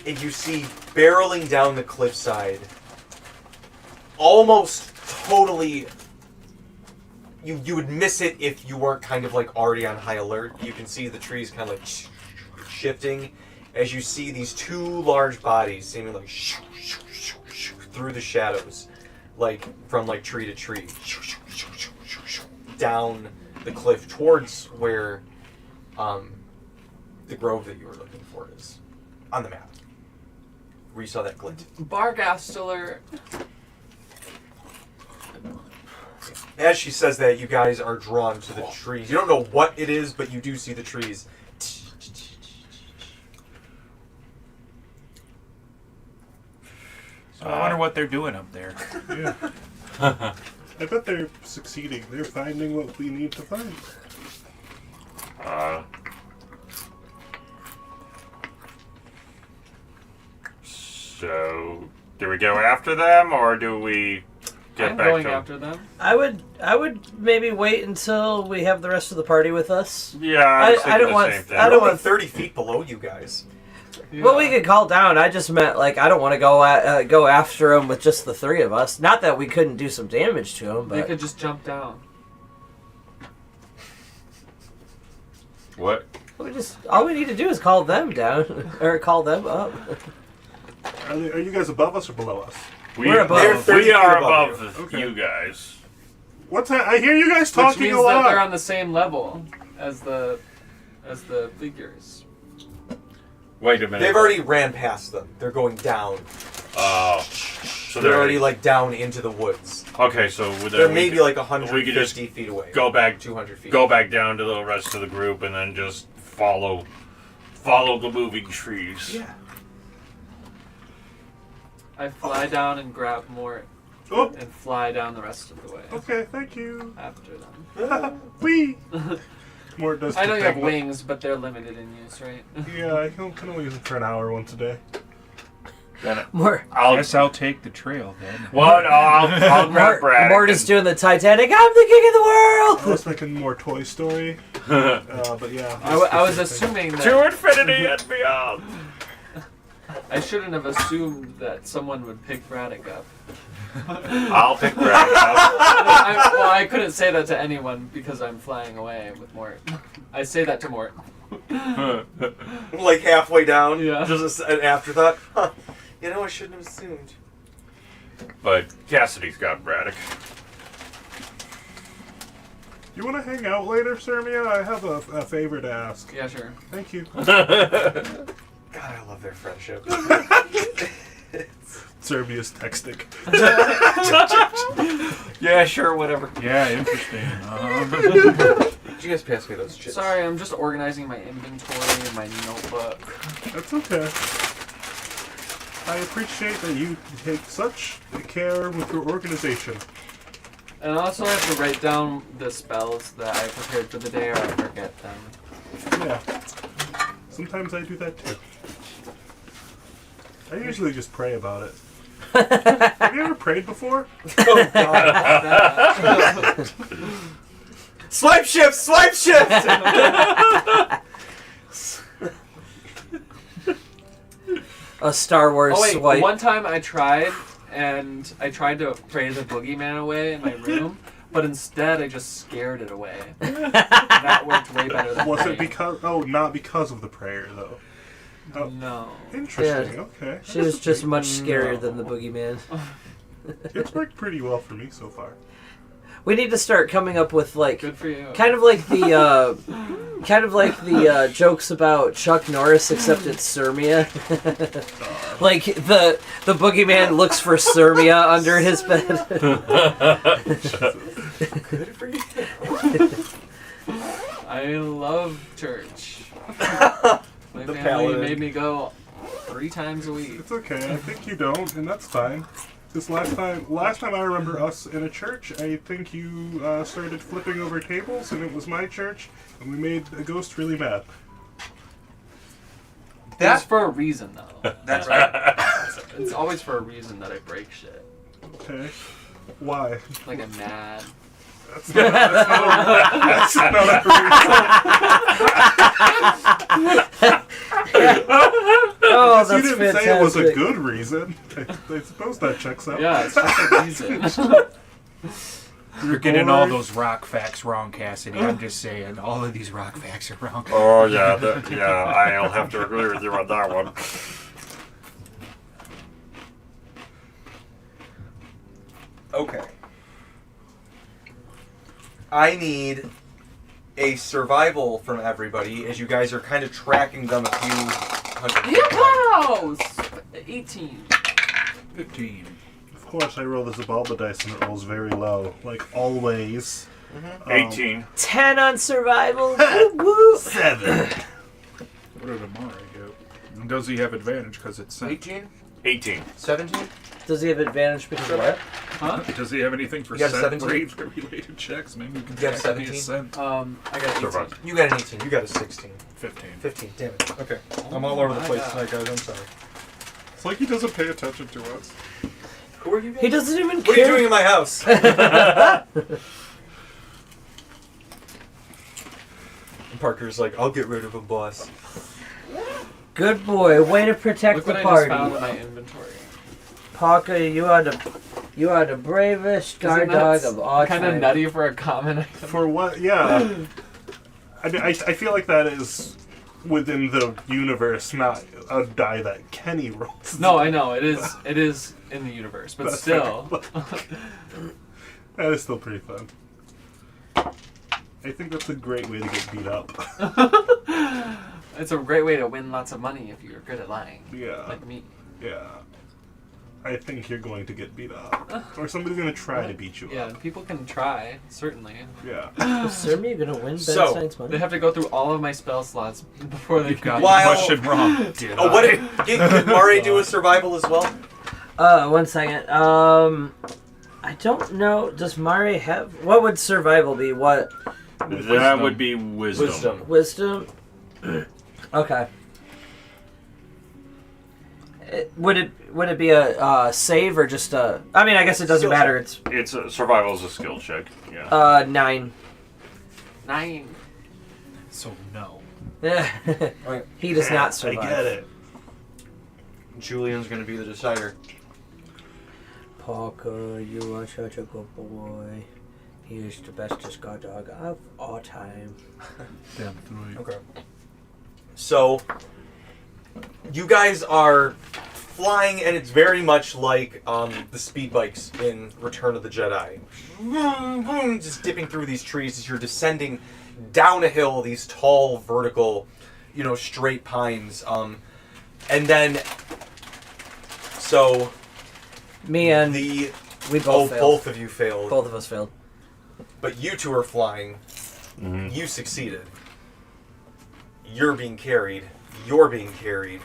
and you see barreling down the cliffside, almost totally. You would miss it if you weren't kind of like already on high alert. You can see the trees kind of like shifting as you see these two large bodies seeming like through the shadows, like from like tree to tree, down the cliff towards where the grove that you were looking for is on the map, where you saw that glint.
Barghest alert.
As she says that, you guys are drawn to the trees. You don't know what it is, but you do see the trees.
So I wonder what they're doing up there.
Yeah. I bet they're succeeding. They're finding what we need to find.
So, do we go after them, or do we get
I'm
back
going
to
after them.
I would maybe wait until we have the rest of the party with us.
Yeah, I was
I
thinking
don't
the
want-
same thing.
I
They're
don't
only
want-
30 feet below you guys.
Yeah.
Well, we could call down. I just meant like I don't want to go after him with just the three of us. Not that we couldn't do some damage to him,
They
but
could just jump down.
What?
we just all we need to do is call them down or call them up.
Are you guys above us or below us?
We're above.
They're 30
We
feet
are
above
above
Okay.
you guys.
What's that? I hear you guys
Which
talking
means
a
that they're
lot.
on the same level as the figures.
Wait a minute.
They've already ran past them. They're going down.
Oh. So
They're already like down into the woods.
Okay, so
They're maybe like 150
we could just
feet away.
go back
200 feet.
Go back down to the rest of the group and then just follow the moving trees.
Yeah.
I fly down and grab Mort
Oh,
and fly down the rest of the way
okay, thank you.
after them.
Wee. More does.
I know you have
thing,
wings, but they're limited in use, right?
but- Yeah, I can only use them for an hour once a day.
Then
More
I guess I'll take the trail then.
what? I'll grab Brad.
Mort is doing the Titanic. I'm the king of the
I
world.
was thinking more Toy Story, but yeah.
I was
this specific
assuming that
to infinity and beyond.
I shouldn't have assumed that someone would pick Braddock up.
I'll pick Brad.
I couldn't say that to anyone because I'm flying away with Mort. I say that to Mort.
Like halfway down.
Yeah.
Just an afterthought. Huh. You know, I shouldn't have assumed.
But Cassidy's got Braddock.
You want to hang out later, Sermia? I have a favor to ask.
Yeah, sure.
Thank you.
God, I love their friendship.
It's Serbia's texting.
Yeah, sure, whatever.
Yeah, interesting.
Did you guys pass me those chips?
Sorry, I'm just organizing my inventory in my notebook.
That's okay. I appreciate that you take such care with your organization.
And also, I have to write down the spells that I prepared for the day, or I forget them.
Yeah. Sometimes I do that too. I usually just pray about it. Have you ever prayed before?
Oh, God. Swipe shift! Swipe shift!
A Star Wars
Oh wait,
swipe.
one time I tried to pray the boogeyman away in my room, but instead I just scared it away. That worked way better than
Was
praying.
it because... Oh, not because of the prayer, though. Oh,
No.
interesting.
Yeah.
Okay.
She was just much scarier than the boogeyman.
It's worked pretty well for me so far.
We need to start coming up with like
Good for you.
kind of like the jokes about Chuck Norris, except it's Sirmia. Like the boogeyman looks for Sirmia under his bed.
Good for you.
I love church. My
The
family
paladin.
made me go 3 times a week.
It's okay. I think you don't, and that's fine. This last time I remember us in a church, I think you started flipping over tables, and it was my church, and we made a ghost really mad.
That's for a reason, though.
That's right.
It's always for a reason that I break shit.
Okay. Why?
Like I'm mad.
That's not a
Oh,
reason. You
that's
didn't
fantastic.
say it was a good reason. I suppose that checks out.
Yeah, it's just a reason.
You're getting all those rock facts wrong, Cassidy. I'm just saying, all of these rock facts are wrong.
Oh yeah, I'll have to agree with you on that one.
Okay. I need a survival from everybody, as you guys are kind of tracking them a few hundred feet behind.
House! 18.
15.
Of course, I roll the Zabalba dice, and it rolls very low, like always.
18.
10 on survival. Woo, woo.
7.
What did Amari get? And does he have advantage because it's sent?
18?
18.
17?
Does he have advantage because of what?
Huh?
Does he have anything for
You got a
scent
17?
related checks? Maybe we can
You got a
track the
17?
scent.
I got 18.
Survive.
You got an 18. You got a 16.
15.
15. Damn it. Okay. I'm all over the
my
place
God.
tonight, guys. I'm sorry.
It's like he doesn't pay attention to us.
Who are you guys?
He doesn't even
What are you
care.
doing in my house? And Parker's like, I'll get rid of him, boss.
Good boy. Way to protect
Look
the
what I just found
party.
in my inventory.
Parker, you are the bravest guard dog of all
Kind of
time.
nutty for a common item.
For what? Yeah. I mean, I feel like that is within the universe, not a die that Kenny rolls.
No, I know it is. It is in the universe, but
That's
still.
That is still pretty fun. I think that's a great way to get beat up.
It's a great way to win lots of money if you're good at lying,
Yeah.
like me.
Yeah. I think you're going to get beat up. Or somebody's going to try to beat you
Yeah,
up.
people can try, certainly.
Yeah.
Is Sirmia gonna win
So,
Benstein's money?
They have to go through all of my spell slots before they
You've got
can.
the
While-
question wrong. Did
Oh,
I?
what did Mari do a survival as well?
1 second. I don't know. Does Mari have... What would survival be? What?
That would be wisdom.
Wisdom? Okay. Would it be a save or just a... I mean, I guess it doesn't
Skill
matter.
It's survival is a skill check. Yeah.
It's 9.
9.
So no.
He does not
I
survive.
get it.
Julian's gonna be the decider.
Parker, you are such a good boy. He is the bestest guard dog of all time.
Damn three.
Okay. So, you guys are flying, and it's very much like the speed bikes in Return of the Jedi. Vroom, vroom, just dipping through these trees as you're descending down a hill, these tall, vertical, straight pines. And then, so
Me and
the
we both failed.
both of you failed.
Both of us failed.
But you two are flying.
Mhm.
You succeeded. You're being carried. You're being carried.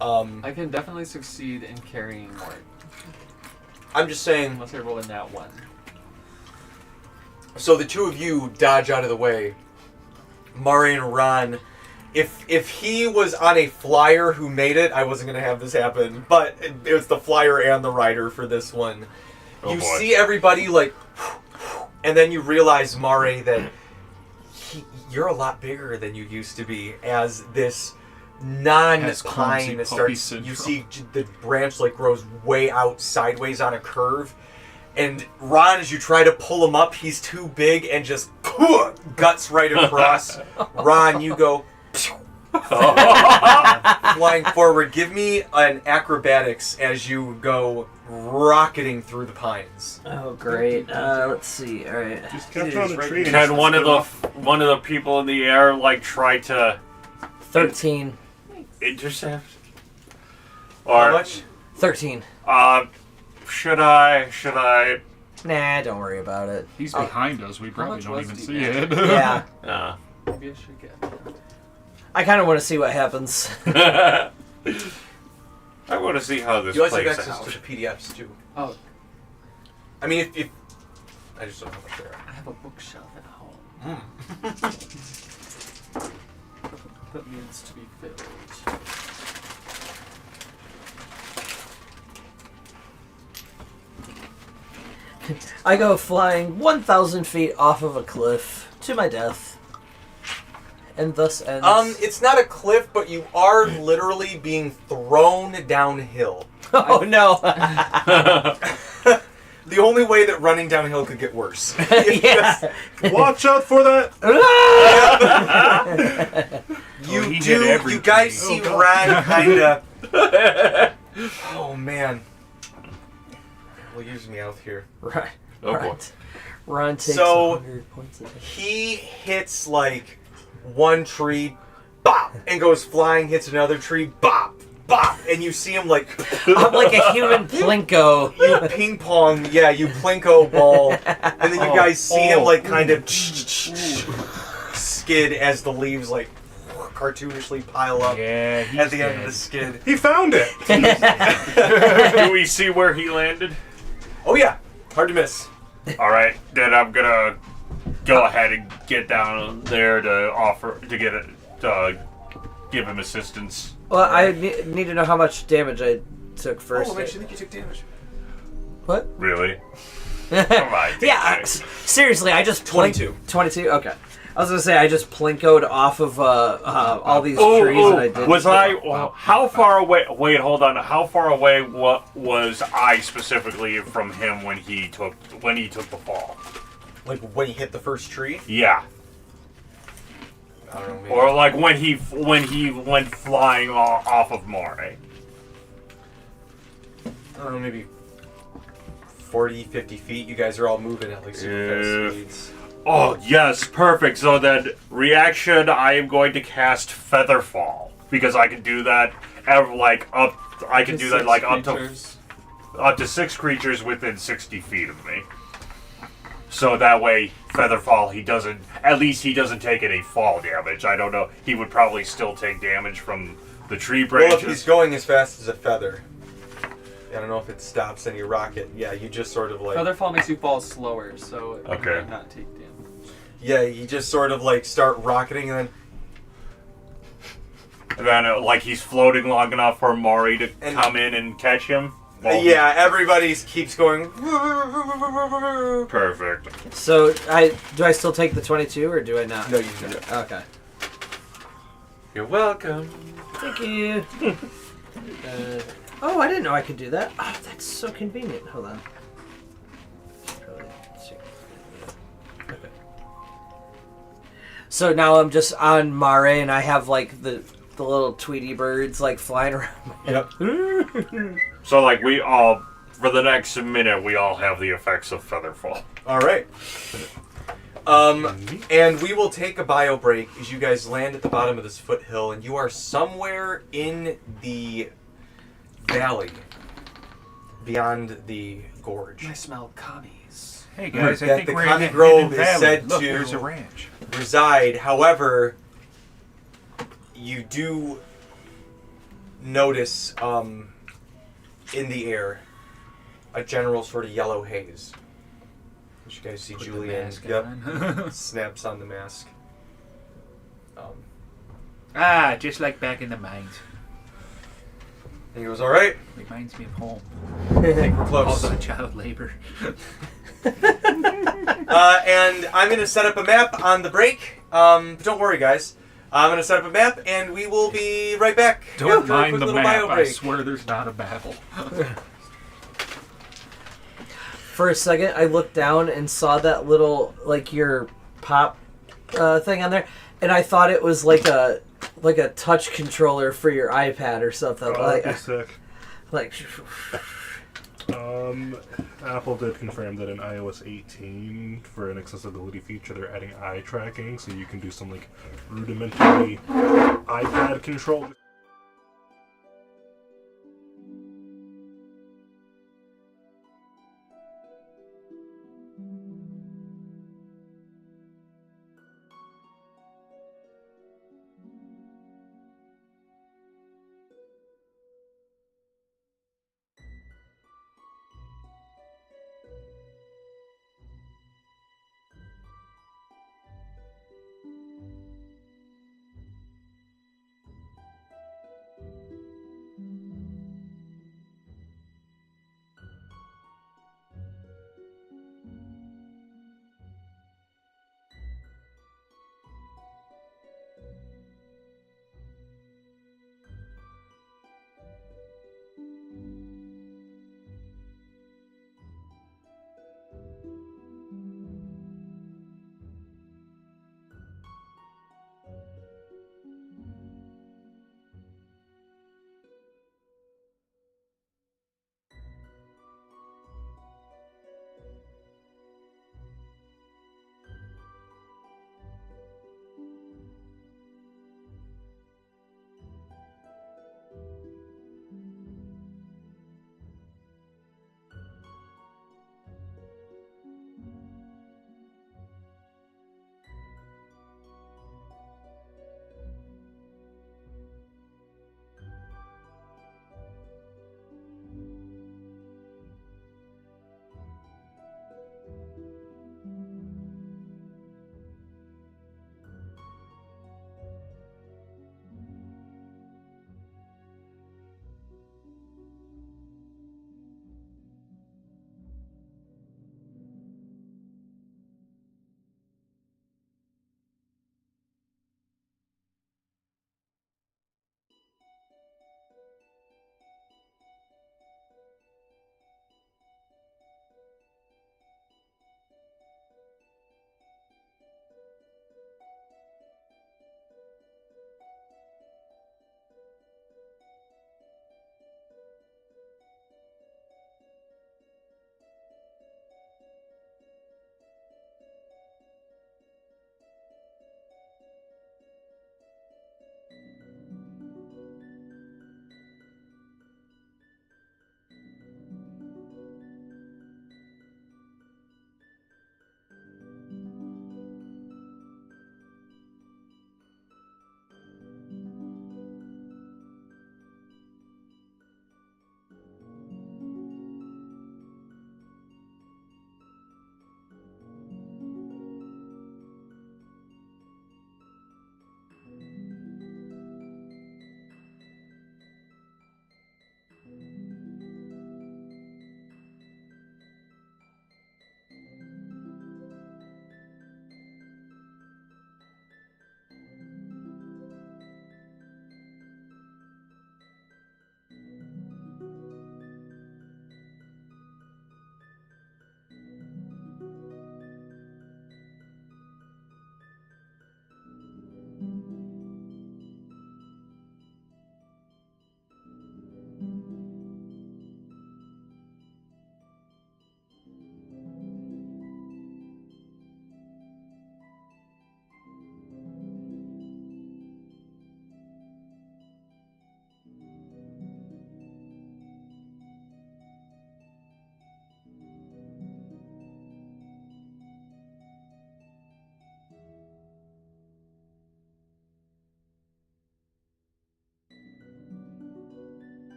I can definitely succeed in carrying more.
I'm just saying.
Unless I roll in that one.
So the two of you dodge out of the way. Mari and Ron. If he was on a flyer who made it, I wasn't going to have this happen. But it was the flyer and the rider for this one.
Oh,
you
boy.
see everybody like... And then you realize, Mari, that you're a lot bigger than you used to be. As this
Has clumsy
non-pine
puppy
starts...
syndrome.
You see the branch like grows way out sideways on a curve. And Ron, as you try to pull him up, he's too big and just guts right across. Ron, you go flying forward. Give me an acrobatics as you go rocketing through the pines.
Oh, great. Let's see. All right.
Just kept
It
on
is
a
right
tree. and
Can one
just
of the people in the air like try to
13.
intercept?
How
Or
much?
13.
should I?
Nah, don't worry about it.
He's behind us. We probably
much
don't
was
even
the
see
damage?
it.
Yeah.
Maybe I should get that.
I kind of want to see what happens.
I want to see how this
You also have
plays
access
out.
to the PDFs too.
Oh,
I mean, if I just don't know how much there
I have a bookshelf at home
are.
that needs to be filled.
I go flying 1,000 feet off of a cliff to my death. And thus ends...
It's not a cliff, but you are literally being thrown downhill.
Oh, no.
The only way that running downhill could get worse.
Yeah.
Watch out for that!
You
he hit
do.
every
You guys
tree.
see
Oh,
Ron kind of. Oh man. Well, use me out here.
Right.
Oh, boy.
Right. Ron takes
So-
100 points of damage.
He hits like one tree, bop, and goes flying. Hits another tree, bop, bop, and you see him like
I'm like a human plinko.
you ping pong. Yeah, you plinko ball, and then you guys see him like kind of skid as the leaves like cartoonishly pile up
Yeah,
at the end of the skid.
He found it!
Do we see where he landed?
Oh yeah, hard to miss.
All right, then I'm gonna go ahead and get down there to give him assistance.
Well, I need to know how much damage I took first.
Oh, I actually think you took damage.
What?
Really? Come on.
Yeah,
DJ.
seriously, I just
22.
22? Okay. I was gonna say I just plinkoed off of all these trees and I did.
Was I? How far away? Wait, hold on. How far away? What was I specifically from him when he took the fall?
Like when he hit the first tree?
Yeah,
I don't know. Maybe.
or like when he went flying off of Moray.
I don't know, maybe 40, 50 feet. You guys are all moving at like super fast speeds.
Oh yes, perfect. So then, reaction. I am going to cast Featherfall because I can do that. I can do that like up to 6 creatures within 60 feet of me. So that way, Featherfall, he doesn't take any fall damage. I don't know. He would probably still take damage from the tree
Well, if
branches.
he's going as fast as a feather, I don't know if it stops any rocket. Yeah, you just sort of like.
Featherfall makes you fall slower, so it
Okay.
might not take damage.
Yeah, you just sort of like start rocketing and then.
And then, like, he's floating long enough for Maury to
And-
come in and catch him.
Yeah, everybody keeps going.
Perfect.
So do I still take the 22 or do I not?
No, you don't.
Okay.
You're welcome.
Thank you. Oh, I didn't know I could do that. Oh, that's so convenient. Hold on. Okay. So now I'm just on Mare and I have like the little Tweety birds like flying around.
Yep.
So, like, we all, for the next minute, we all have the effects of Featherfall.
All right. And we will take a bio break as you guys land at the bottom of this foothill, and you are somewhere in the valley. beyond the gorge.
I smell commies.
Hey guys, I
That
think
the
we're
Connie
in
Grove
Hidden
is
Valley.
said
Look,
to-
there's a ranch.
Reside. However, you do notice in the air a general sort of yellow haze. As you guys see
Put the
Julian
mask on.
snaps on the mask.
Ah, just like back in the mines.
He goes, all right,
Reminds me of home.
I think we're close.
Also child labor.
And I'm going to set up a map on the break. But don't worry, guys. I'm going to set up a map, and we will be right back.
Don't
after a
mind
quick
the
little
map.
bio
I
break.
swear there's not a battle.
For a second, I looked down and saw that little, like, your pop thing on there, and I thought it was like a touch controller for your iPad or something.
Oh, that'd be sick.
Like,
Apple did confirm that in iOS 18, for an accessibility feature, they're adding eye tracking, so you can do some like rudimentary iPad control.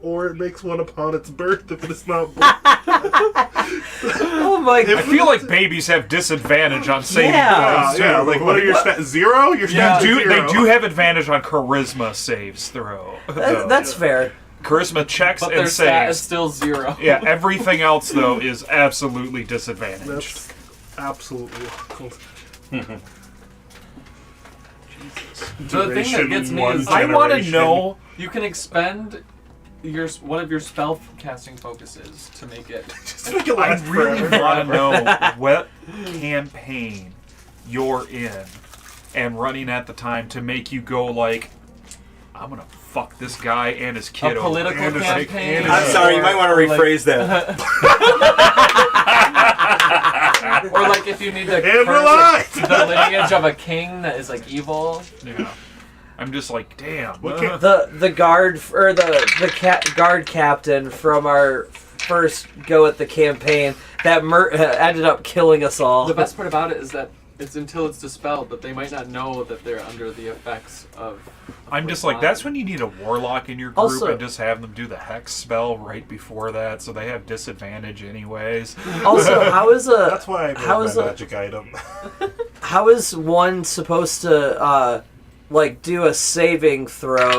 or it makes one upon its birth if it is not born.
Oh my
I
god.
feel like babies have disadvantage on saving
Yeah.
throws,
Yeah,
too.
like what are your stats? 0? Your
Yeah.
stats
They
zero.
do have advantage on charisma saves throw. though.
That's fair.
Charisma checks
But their
and
stat is
saves.
still 0.
Yeah, everything else though is absolutely disadvantaged.
That's absolutely wild.
The thing that gets me is
I want to
generation.
know.
you can expend one of your spell casting focuses to make it.
Just make it
I
last
really
forever.
want to know what campaign you're in and running at the time to make you go like, I'm gonna fuck this guy and his kid
A
over.
political
And it's like-
campaign.
and
I'm sorry, you might want to rephrase that.
Or like if you need to
And
curse
rely!
the lineage of a king that is like evil.
Yeah. I'm just like, damn.
What can-
The guard or the guard captain from our first go at the campaign that ended up killing us all.
The best part about it is that it's until it's dispelled, but they might not know that they're under the effects of.
I'm just like, that's when you need a warlock in your group
Also-
and just have them do the hex spell right before that, so they have disadvantage anyways.
Also, how is a
That's why I made
how
my
is a
magic item.
how is one supposed to like do a saving throw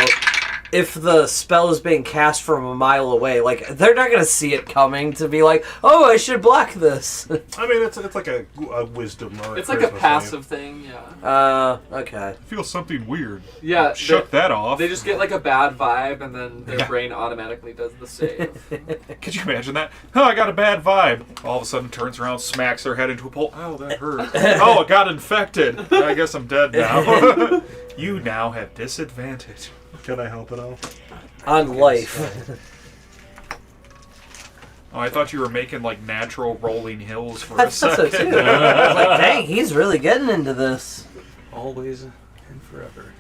if the spell is being cast from a mile away? Like they're not gonna see it coming to be like, oh, I should block this.
I mean, it's like a wisdom or
It's like a
charisma
passive thing, yeah.
Okay.
I feel something weird.
Yeah,
Shut that off.
they just get like a bad vibe, and then their brain automatically does the save.
Could you imagine that? Oh, I got a bad vibe. All of a sudden turns around, smacks their head into a pole. Oh, that hurt. Oh, it got infected. I guess I'm dead now. You now have disadvantage.
thing. Can I help at all?
On life.
Oh, I thought you were making like natural rolling hills for a
That's so
second.
too. I was like, dang, he's really getting into this.
Always and forever.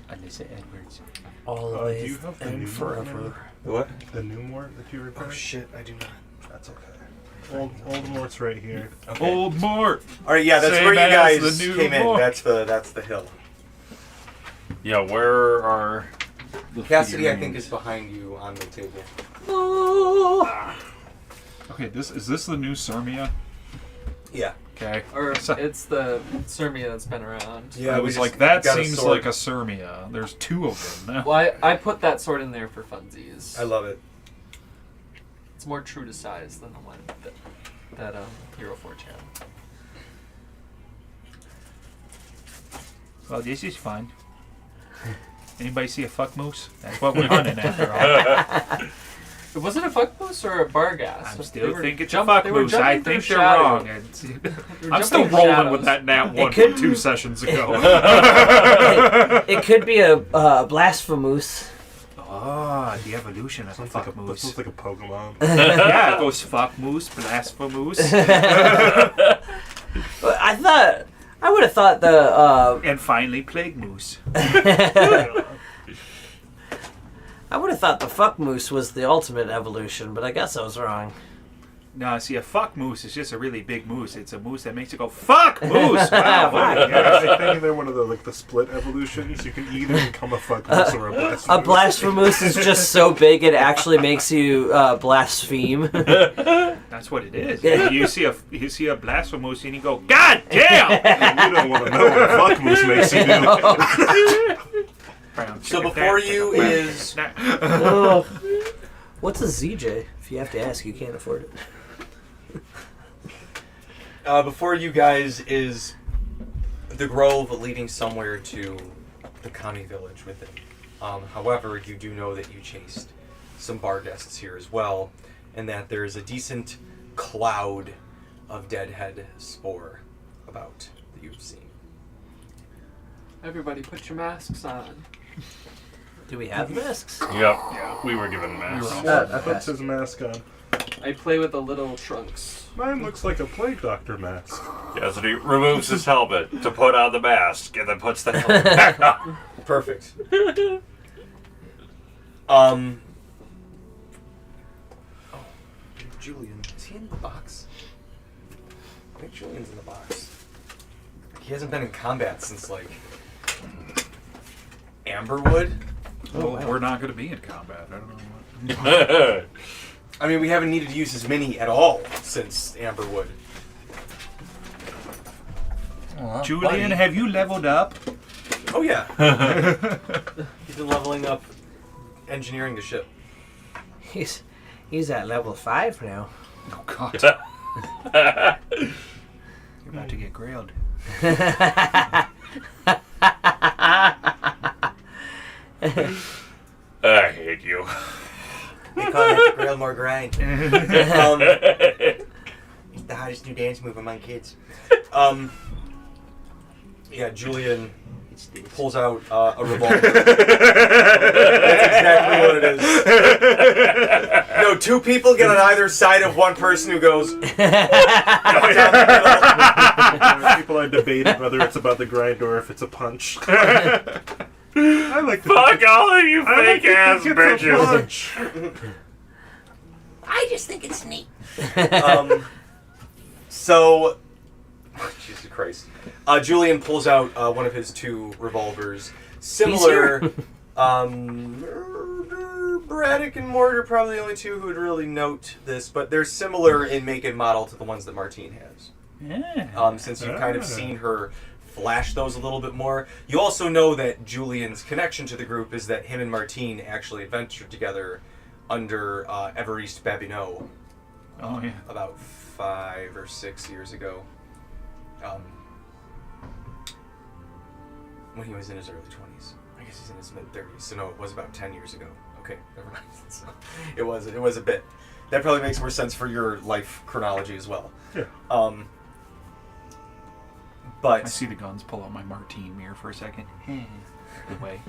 Unless it Edwards.
Do you
Always
have the
and
new
forever.
What?
The new mort that you repaired?
Oh shit, I do not.
That's okay. Old mort's right here.
Okay.
Old Mort.
All right, yeah, that's
Same
where you
as
guys
the new
came in.
Mort.
That's the hill.
Yeah, where are the
Cassidy, I think,
figurines?
is behind you on the table.
Okay, is this the new Sirmia?
Yeah.
Okay.
Or
So-
it's the Sirmia that's been around.
Yeah,
I
we
was
just
like, that
got a
seems
sword.
like a Sirmia. There's two of them now.
Well, I put that sword in there for funsies.
I love it.
It's more true to size than the one that Hero Forge had.
Well, this is fun. Anybody see a fuck moose? That's what we're hunting after all.
Was it a fuck moose or a barghast?
I'm
They
still
were
thinking it's
jump-
a fuck
they were
moose. I
jumping through
think they're
shadow.
wrong.
They were
I'm still
jumping
rolling
shadows.
with that nat one
could-
from 2 sessions ago.
It could be a blasphemous.
Oh, the evolution of a
Sounds like
fuck
that
moose.
sounds like a Pokemon.
Yeah, it goes fuck moose, blasphemous,
I would have thought the
and finally plague moose.
I would have thought the fuck moose was the ultimate evolution, but I guess I was wrong.
No, see, a fuck moose is just a really big moose. It's a moose that makes it go fuck moose. Wow.
Yeah, I think they're one of the split evolutions. You can either become a fuck moose or a blasphemous.
A blasphemous is just so big it actually makes you blaspheme.
That's what it is. You see a blasphemous and you go, God damn!
You don't want to know what a fuck moose makes you do.
So before you is
Oh. What's a ZJ? If you have to ask, you can't afford it.
before you guys is the grove leading somewhere to the county village with it. However, you do know that you chased some Barghests here as well, and that there is a decent cloud of dedhed spore about that you've seen.
Everybody, put your masks on.
Do we have masks?
Yep, we were given masks.
Puts his mask on.
I play with the little trunks.
Mine looks like a plague doctor mask.
Yes, and he removes his helmet to put on the mask, and then puts the helmet back on.
Perfect. Julian, is he in the box? I think Julian's in the box. He hasn't been in combat since like Amberwood.
Well, we're not going to be in combat. I don't know what.
I mean, we haven't needed to use as many at all since Amberwood.
Julian, have you leveled up?
Oh yeah. He's been leveling up, engineering the ship.
He's at level 5 now.
Oh God. You're about to get grilled.
I hate you.
They call it grill more grind. It's the hottest new dance move among kids. Yeah, Julian pulls out a revolver. That's exactly what it is. No, two people get on either side of one person who goes.
People are debating whether it's about the grind or if it's a punch. I like to
Fuck all of you
I like
fake ass
to think it's a
bitches.
punch.
I just think it's neat.
So, Jesus Christ. Julian pulls out one of his two revolvers. Similar. Braddock and Mort are probably the only two who would really note this, but they're similar in make and model to the ones that Martine has.
Yeah.
Since you've kind of seen her flash those a little bit more. You also know that Julian's connection to the group is that him and Martine actually adventured together under Évariste Babineau.
Oh yeah.
About 5 or 6 years ago. When he was in his early 20s. I guess he's in his mid-30s. So no, it was about 10 years ago. Okay, never mind. So, it was a bit. That probably makes more sense for your life chronology as well.
Yeah.
But
I see the guns pull out my Martine mirror for a second. Away.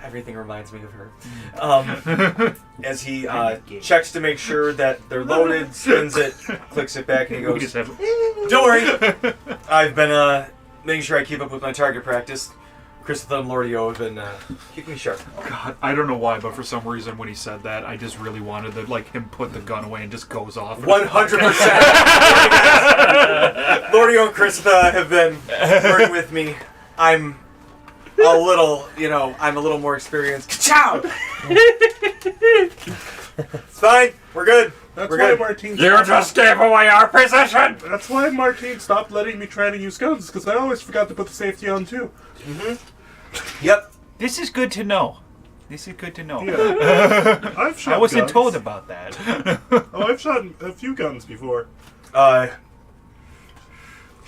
everything reminds me of her. As he checks to make sure that they're loaded, spins it, clicks it back, and he goes, "Don't worry, I've been making sure I keep up with my target practice. Christopher and Lordio have been keeping me sharp."
God, I don't know why, but for some reason when he said that, I just really wanted to like him put the gun away and just goes off.
100%. Lordio and Christopher have been working with me. I'm a little more experienced. Ka-chow! It's fine. We're good.
That's
We're
why
good.
Martine.
You just gave away our position!
That's why Martine stopped letting me try to use guns, because I always forgot to put the safety on too.
Yep.
This is good to know. This is good to know.
Yeah. I've shot
I wasn't
guns.
told about that.
Oh, I've shot a few guns before.
Uh,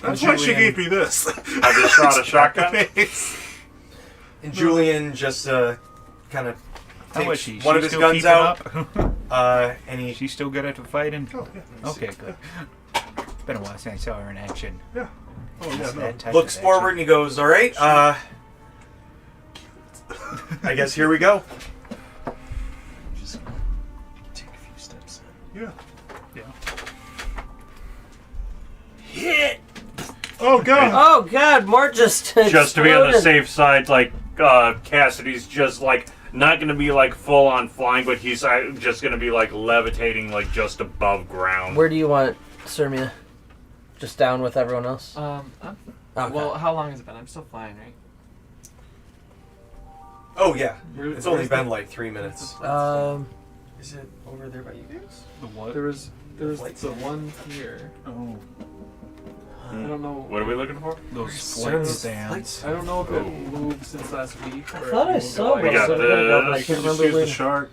That's why she
Julian-
gave me this.
Have you shot a shotgun?
and Julian just kind of
How was
takes
she?
one
She
of his
still
guns
keeping
out,
up?
and he
She's still good at fighting?
Oh, yeah.
Okay, good. Been a while since I saw her in action.
Yeah. Oh, yeah, no.
That type
looks
of
forward and he goes, "All right, I guess here we go." Just take a few steps.
Yeah.
Yeah.
Hit.
Oh, God.
Oh God, Mort just
Just to be on the
exploded.
safe side, like, Cassidy's just, like, not going to be, like, full-on flying, but he's just going to be, like, levitating, like, just above ground.
Where do you want Sirmia? Just down with everyone else?
Okay.
Okay.
Well, how long has it been? I'm still flying, right?
Oh yeah,
Where-
it's only
where's
been
the-
like 3 minutes. Is it over there by you guys?
The what?
There was
Lights.
the one here.
Oh,
I don't know.
What are we looking for?
Those
Certain
flight stands.
I don't know if it moved since last week.
I
or
thought
if
I
it
saw
moved
We got
one.
this.
I
I
can't
can just
remember
use the
when.
shark.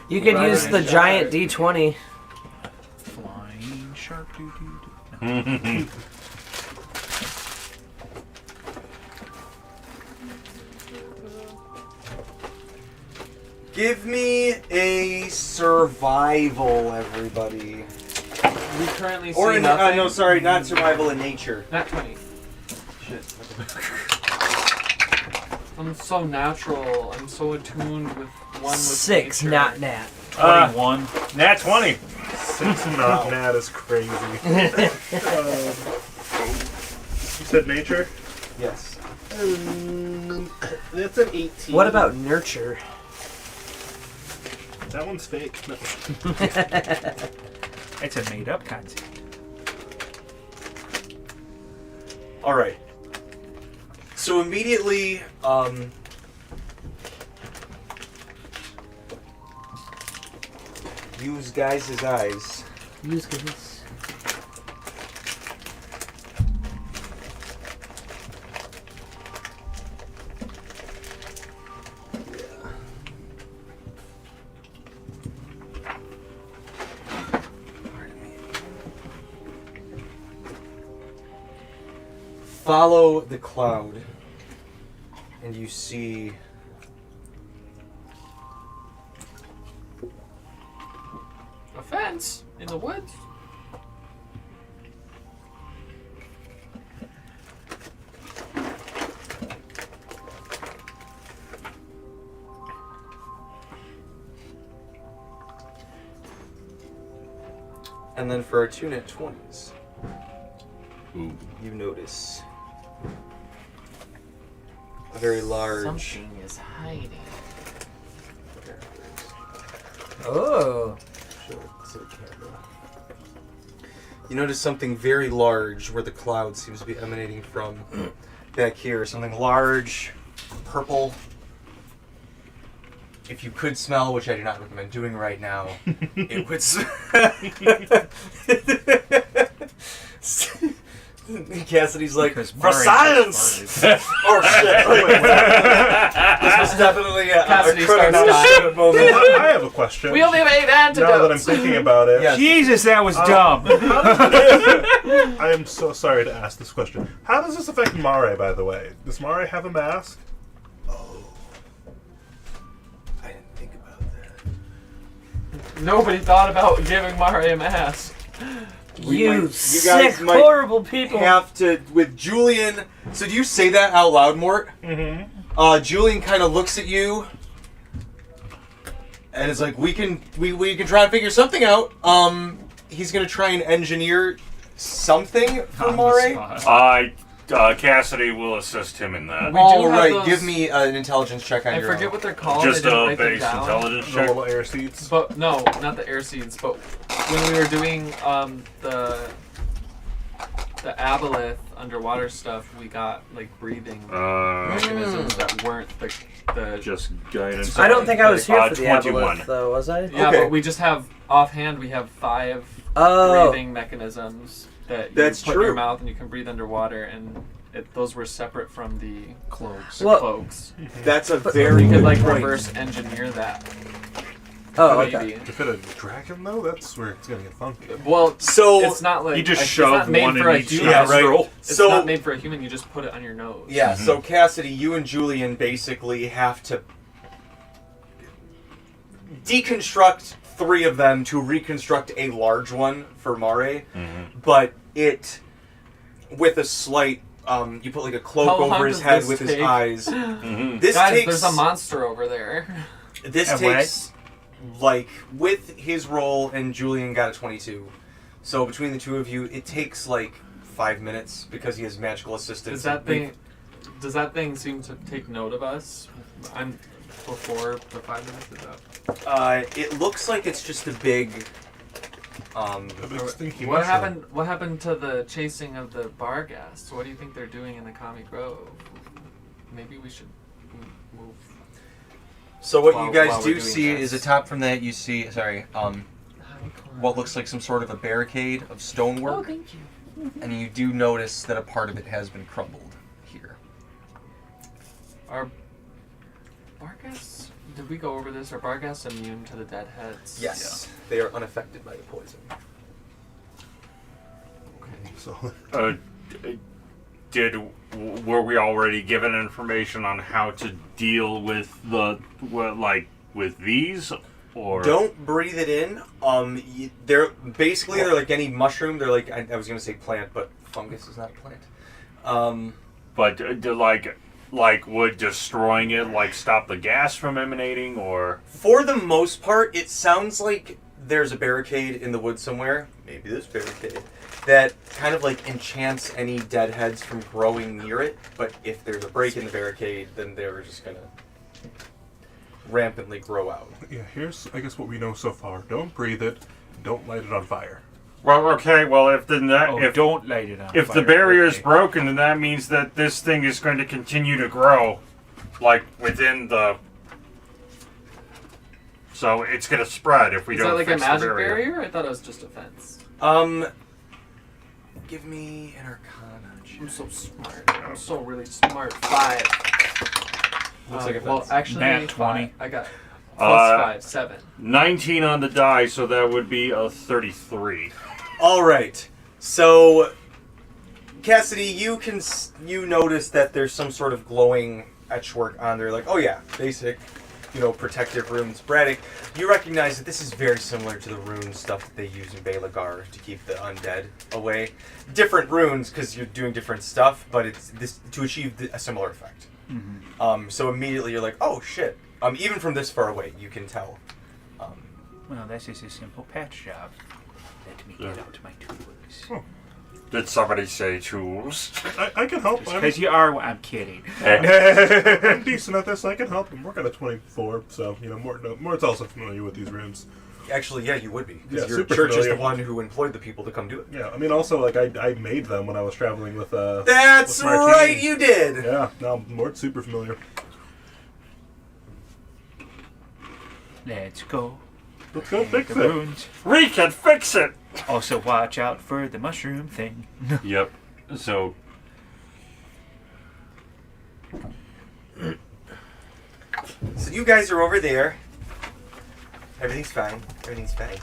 You could
Rather
use
than
the
shark.
giant D20.
Flying shark doo doo doo.
Give me a survival, everybody.
We currently see
Or
nothing.
no, sorry, not survival in nature.
Not 20.
Shit.
I'm so natural. I'm so attuned with one with
6,
nature.
not nat.
21.
Nat 20.
6 not mad is crazy. You said nature?
Yes.
That's an 18.
What about nurture?
That one's fake. No.
It's a made up concept.
All right. So immediately, use guys' eyes.
Use guys.
Follow the cloud, and you see
A fence in the woods.
and then for our 2 net 20s,
Ooh.
you notice a very large.
Something is hiding.
Oh.
Show it to the camera. You notice something very large where the cloud seems to be emanating from. Back here, something large, purple. If you could smell, which I do not recommend doing right now, it would smell. Cassidy's like,
Because
for
Murray
science!
just farted.
Oh shit! This was definitely a
Cassidy
critical
starts
shit moment.
I have a question.
We only made antidotes.
Now that I'm thinking about it,
Yes.
Jesus, that was dumb.
I am so sorry to ask this question. How does this affect Mare, by the way? Does Mare have a mask?
I didn't think about that.
Nobody thought about giving Mari a mask.
You
guys
sick,
might
horrible people.
Have to with Julian. So do you say that out loud, Mort?
Mm-hmm.
Julian kind of looks at you, and is like, "We can try and figure something out." He's gonna try and engineer something for
On the
Mare.
spot.
Cassidy will assist him in that.
We
All
do have
right,
those-
give me an intelligence check on
I
your
forget
own.
what they're called.
Just
I didn't
a
write them
base
down.
intelligence
The
check.
little air seeds.
But no, not the air seeds. But when we were doing the aboleth underwater stuff, we got like breathing mechanisms that weren't the.
Just guidance.
I don't think I was here for the
21.
aboleth, though, was I?
Yeah,
Okay.
but we just have offhand. We have 5
Oh.
breathing mechanisms that you
That's
put in your
true.
mouth and you can breathe underwater, and those were separate from the
Cloaks.
Well-
cloaks.
That's a very
We
good
could like
point.
reverse engineer that.
Oh,
maybe.
okay.
If it a dragon, though, that's where it's gonna get funky.
Well,
So
it's not like
You just
it's
shove
not made
one
for
in
a
each
human.
Yeah, right.
nostril.
It's
So-
not made for a human. You just put it on your nose.
Yeah, so Cassidy, you and Julian basically have to deconstruct 3 of them to reconstruct a large one for Mare, but it, with a slight, you put like a cloak
How long
over his
does
head
this
with his
take?
eyes.
Mhm.
This
Guys,
takes,
there's a monster over there.
this
A
takes, like, with his roll, and Julian got a 22. So between the 2 of you, it takes like 5 minutes because he has magical assistance.
Does that thing seem to take note of us? I'm before the 5 minutes is up.
It looks like it's just a big.
A big stinky
What
mushroom.
happened? What happened to the chasing of the Barghest? What do you think they're doing in the Kami Grove? Maybe we should move.
So what
While-
you guys
while we're
do
doing
see
this.
is atop from that you see what looks like some sort of a barricade of stonework.
thank you.
And you do notice that a part of it has been crumbled here.
Are Barghests? Did we go over this? Are Barghests immune to the deadheads?
Yes, they are unaffected by the poison.
So,
Were we already given information on how to deal with with these, or
Don't breathe it in. They're like any mushroom. They're like I was gonna say plant, but fungus is not a plant.
But would destroying it stop the gas from emanating, or
For the most part, it sounds like there's a barricade in the woods somewhere. Maybe this barricade that kind of like enchants any deadheads from growing near it. But if there's a break in the barricade, then they're just gonna rampantly grow out.
yeah, here's, I guess, what we know so far. Don't breathe it. Don't light it on fire.
well, okay, well if
Don't light it on
if
fire.
the barrier is
Okay.
broken, then that means that this thing is going to continue to grow, within the So it's gonna spread if we
Is
don't
that like a
fix the
magic
barrier.
barrier? I thought it was just a fence.
Give me an Arcana check.
I'm so smart. I'm so really smart. 5.
Looks like a
well,
fence.
actually,
Nat
20.
20.
I got plus 5, 7.
19 on the die, so that would be a 33.
All right. So, Cassidy, you notice that there's some sort of glowing etchwork on there. Like, oh yeah, basic, protective runes. Braddock, you recognize that this is very similar to the rune stuff that they use in Belagar to keep the undead away. Different runes because you're doing different stuff, but it's this to achieve a similar effect.
Mm-hmm.
So immediately you're like, oh shit. Even from this far away, you can tell.
Well, this is a simple patch job. Let me get out my tools.
Did somebody say tools?
I can help.
Because you are. I'm kidding.
I'm decent at this. I can help. I'm working at 24, so Mort's also familiar with these runes.
Actually, yeah, you would be. Because
Yeah,
your
super
church is the
familiar.
one who employed the people to come do it.
Yeah, I mean, also, like, I made them when I was traveling with,
That's
with my
right,
team.
you did!
Yeah, no, Mort's super familiar.
Let's go.
Let's go fix
The
it.
runes.
We can fix it!
Also, watch out for the mushroom thing.
Yep. So,
So you guys are over there. Everything's fine. Everything's fine.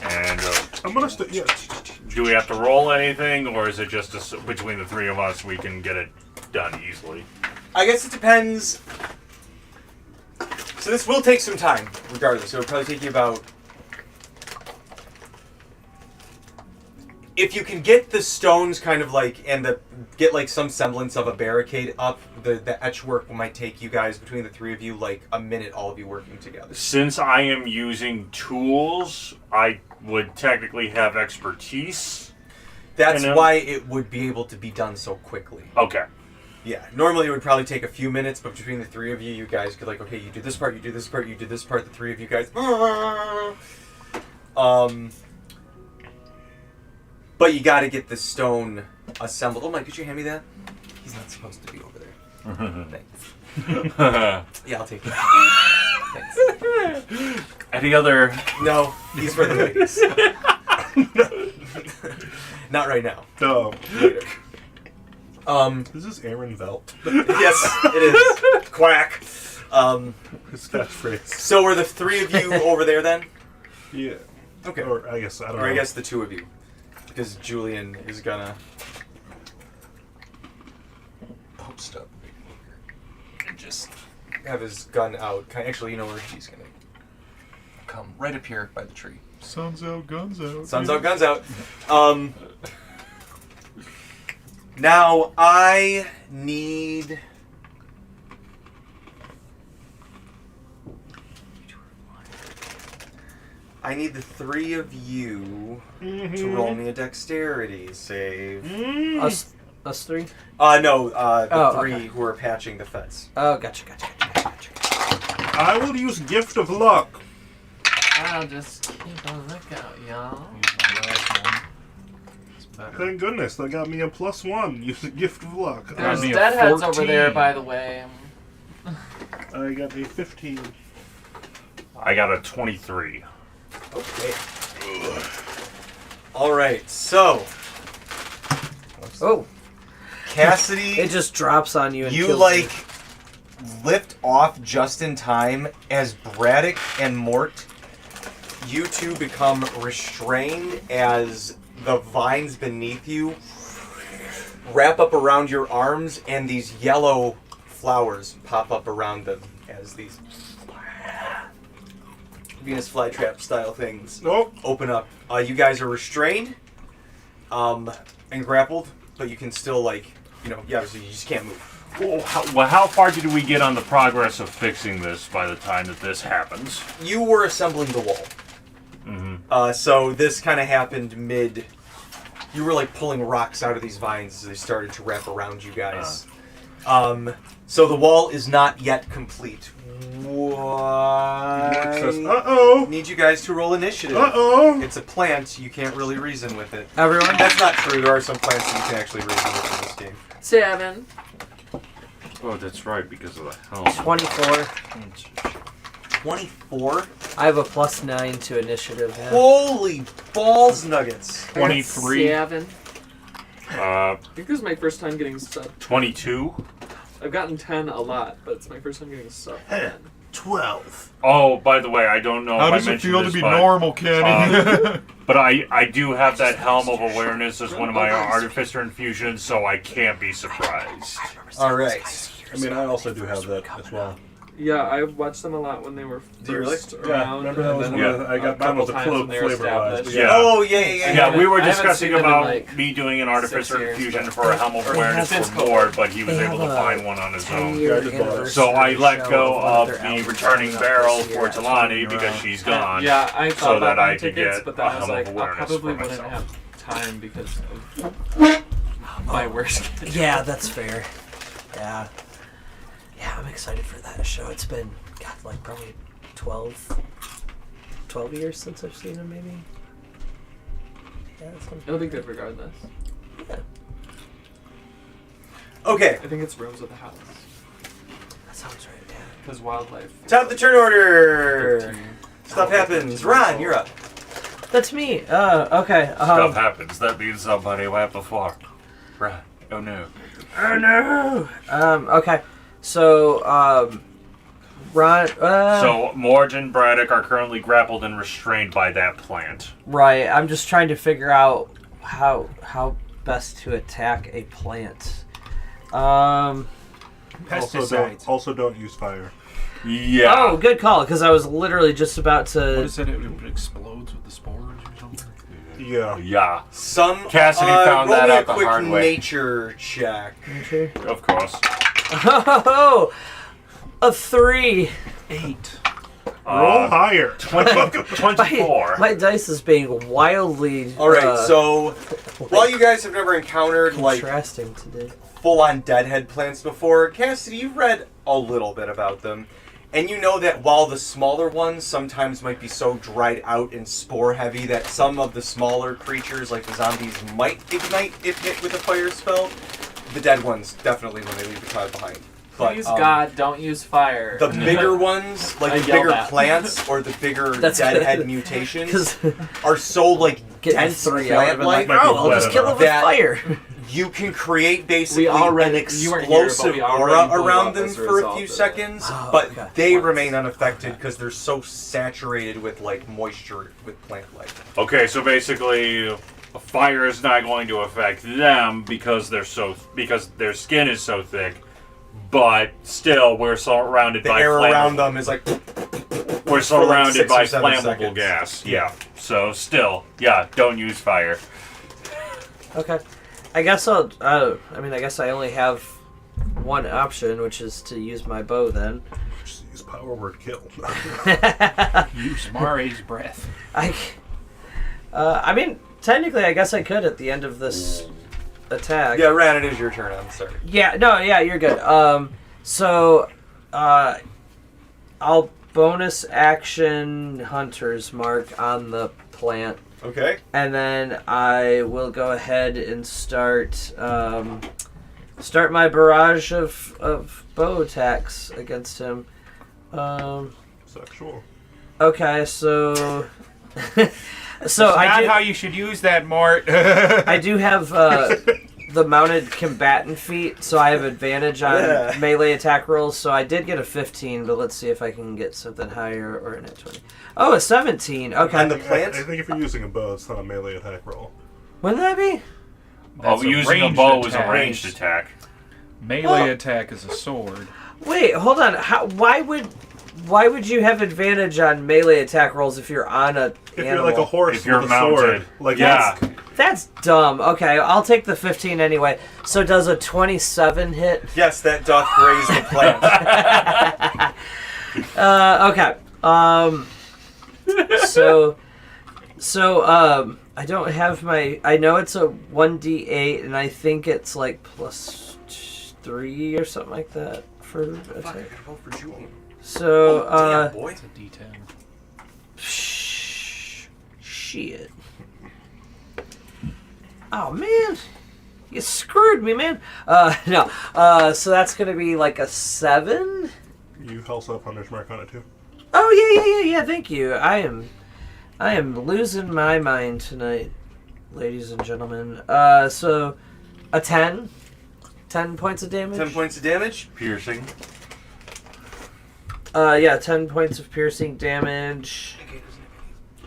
and
I'm gonna yeah.
do we have to roll anything, or is it just between the three of us we can get it done easily?
I guess it depends. So this will take some time, regardless. It'll probably take you about... If you can get the stones kind of like, get like some semblance of a barricade up, the etch work might take you guys, between the three of you, like a minute, all of you working together.
Since I am using tools, I would technically have expertise.
That's
And,
why it would be able to be done so quickly.
Okay.
Yeah, normally it would probably take a few minutes, but between the three of you, you guys could like, okay, you do this part, you do this part, you do this part, the three of you guys. But you got to get the stone assembled. Oh, Mike, could you hand me that? He's not supposed to be over there. Thanks. Yeah, I'll take it. Thanks.
Any other?
No, he's for the ladies. Not right now.
No.
Later.
This is Aaron Velt.
Yes, it is. Quack.
His catchphrase.
So are the three of you over there then?
Yeah.
Okay.
Or I guess, I don't know.
Or I guess the two of you. Because Julian is gonna post up and just have his gun out. Actually, you know where he's gonna come right up here by the tree.
Sun's out, guns out.
Sun's out, guns out. Now I need. I need the three of you to roll me a dexterity save.
Us three?
No, the
Oh,
three
okay.
who are patching the fence.
Oh, gotcha.
I will use Gift of Luck.
I'll just keep a lookout, y'all.
Thank goodness, that got me a +1. Use a Gift of Luck.
There's
me a
deadheads over
14.
there, by the way.
I got a 15.
I got a 23.
Okay. All right, so
Oh,
Cassidy,
it just drops on you and
you
kills
like lift off just in time as Braddock and Mort. You two become restrained as the vines beneath you wrap up around your arms, and these yellow flowers pop up around them as these Venus flytrap style things
Nope.
open up. You guys are restrained and grappled, but you can still, like, obviously you just can't move.
Well, how far did we get on the progress of fixing this by the time that this happens?
You were assembling the wall.
Mm-hmm.
So this kind of happened mid... You were, like, pulling rocks out of these vines as they started to wrap around you guys. So the wall is not yet complete.
Mort says,
I
uh-oh.
need you guys to roll initiative.
Uh-oh.
It's a plant. You can't really reason with it.
everyone.
That's not true. There are some plants that you can actually reason with in this game.
7.
Oh, that's right, because of the helm.
24.
24.
I have a +9 to initiative. Yeah.
Holy balls nuggets.
23.
7.
Uh,
I think this is my first time getting sub.
22.
I've gotten 10 a lot, but it's my first time getting sub 10.
12.
Oh, by the way, I don't know
How
if I
does it
mentioned
feel
this,
to be
but,
normal, Kenny?
but I do have that Helm of Awareness as one of my Artificer infusions, so I can't be surprised.
All right.
I mean, I also do have that as well.
Yeah, I watched them a lot when they were
Do you really?
first
Yeah,
around.
remember that was
and
one
then
of the, I got mine
couple
was a
times
cloak
when they were
flavor wise.
established.
Yeah.
Oh, yeah.
Yeah, we were
I haven't
discussing
seen them in,
about
like,
me doing an
6
Artificer
years,
infusion
but-
for a Helm of
Or
Awareness
since
for Mord, but he was
They
able to
have
find
a
one on his own.
10-year
Yeah, I did buy it.
So I let
anniversary
go
show
of
their
the
album
returning
coming up
barrel
this year.
for
That's
Talani
running
because
around.
she's gone.
Yeah, I thought
So
about
that
buying
I could
tickets,
get
but then
a
I was
Helm of
like, I
Awareness
probably
for
wouldn't
myself.
have time because of my worst.
Yeah, that's fair. Yeah. Yeah, I'm excited for that show. It's been, God, like probably 12 years since I've seen him, maybe. Yeah,
It'll be good regardless.
Okay.
I think it's Rooms of the House.
That sounds right, yeah.
Because wildlife.
Top of the turn order.
13.
Stuff happens. Ron, you're up.
That's me. Okay.
Stuff happens. That means somebody went before. Right. Oh no.
Oh no. Okay. So, Ron.
So Morg and Braddock are currently grappled and restrained by that plant.
Right. I'm just trying to figure out how best to attack a plant.
Pesticides.
Also don't use fire.
Yeah.
Oh, good call. Because I was literally just about
What
to.
is it? It explodes with the spores or something?
Yeah.
Yeah.
Cassidy
found that
roll me
out
a
the
quick
hard way.
nature check.
Okay.
Of course.
Oh, a 3.
8.
Roll higher.
24.
My dice is being wildly.
All right, so while you guys have never encountered like
contrasting today.
full-on dedhed plants before, Cassidy, you've read a little bit about them, and you know that while the smaller ones sometimes might be so dried out and spore-heavy that some of the smaller creatures, like the zombies, might ignite if hit with a fire spell, the dead ones definitely when they leave the cloud behind. But,
Please, God, don't use fire.
the bigger ones,
I
like the
yell
bigger
that.
plants or the bigger
That's
deadhead
good.
mutations,
'Cause
are so like
getting
dense
3 out of it, like,
plant-like.
oh, I'll just kill it with
that-
fire.
You can create basically
We already-
an
you weren't here, but
explosive
we
aura
already blew
around
up
them
as a
for a
result
few
of it.
seconds,
Oh,
but
okay.
they
Once.
remain unaffected because they're so saturated with like moisture with plant life.
Okay, so basically, fire is not going to affect them because their skin is so thick. But still, we're surrounded
The
by
air
flammable.
around them is like
We're
for like
surrounded
6
by
or 7
flammable
seconds.
gas. Yeah. So still, yeah, don't use fire.
Okay. I guess I'll. I guess I only have one option, which is to use my bow then.
Just use power word kill.
Use Mare's breath.
I mean, technically, I guess I could at the end of this attack.
yeah, Ran, it is your turn. I'm sorry.
Yeah, no, yeah, you're good. I'll bonus action Hunter's Mark on the plant,
Okay.
and then I will go ahead and start my barrage of bow attacks against him.
Sexual.
Okay, so so
Not
I do.
how you should use that, Mort.
I do have the mounted combatant feat, so I have advantage on melee attack rolls. So I did get a 15, but let's see if I can get something higher or a net 20. Oh, a 17. Okay.
And the plant?
I think if you're using a bow, it's not a melee attack roll.
Wouldn't that be?
That's a
Using a
ranged
bow is a
attack.
ranged attack.
Melee attack is a sword.
Wait, hold on. Why would you have advantage on melee attack rolls if you're on a
If
animal?
you're like a horse
If you're
with a sword,
mounted.
like
Yeah.
That's dumb. Okay, I'll take the 15 anyway. So does a 27 hit?
Yes, that doth graze the plant.
Okay. So I don't have my. I know it's a 1d8, and I think it's like +3 or something like that for
Fuck, I
attack.
gotta vote for Julian.
So
Damn, boy.
It's a D10.
shit. Oh man. You screwed me, man. No. So that's gonna be like a 7.
You also have Hunter's Mark on it too.
Oh yeah. Thank you. I am losing my mind tonight, ladies and gentlemen. So a 10. 10 points of damage.
10 points of damage.
Piercing.
10 points of piercing damage.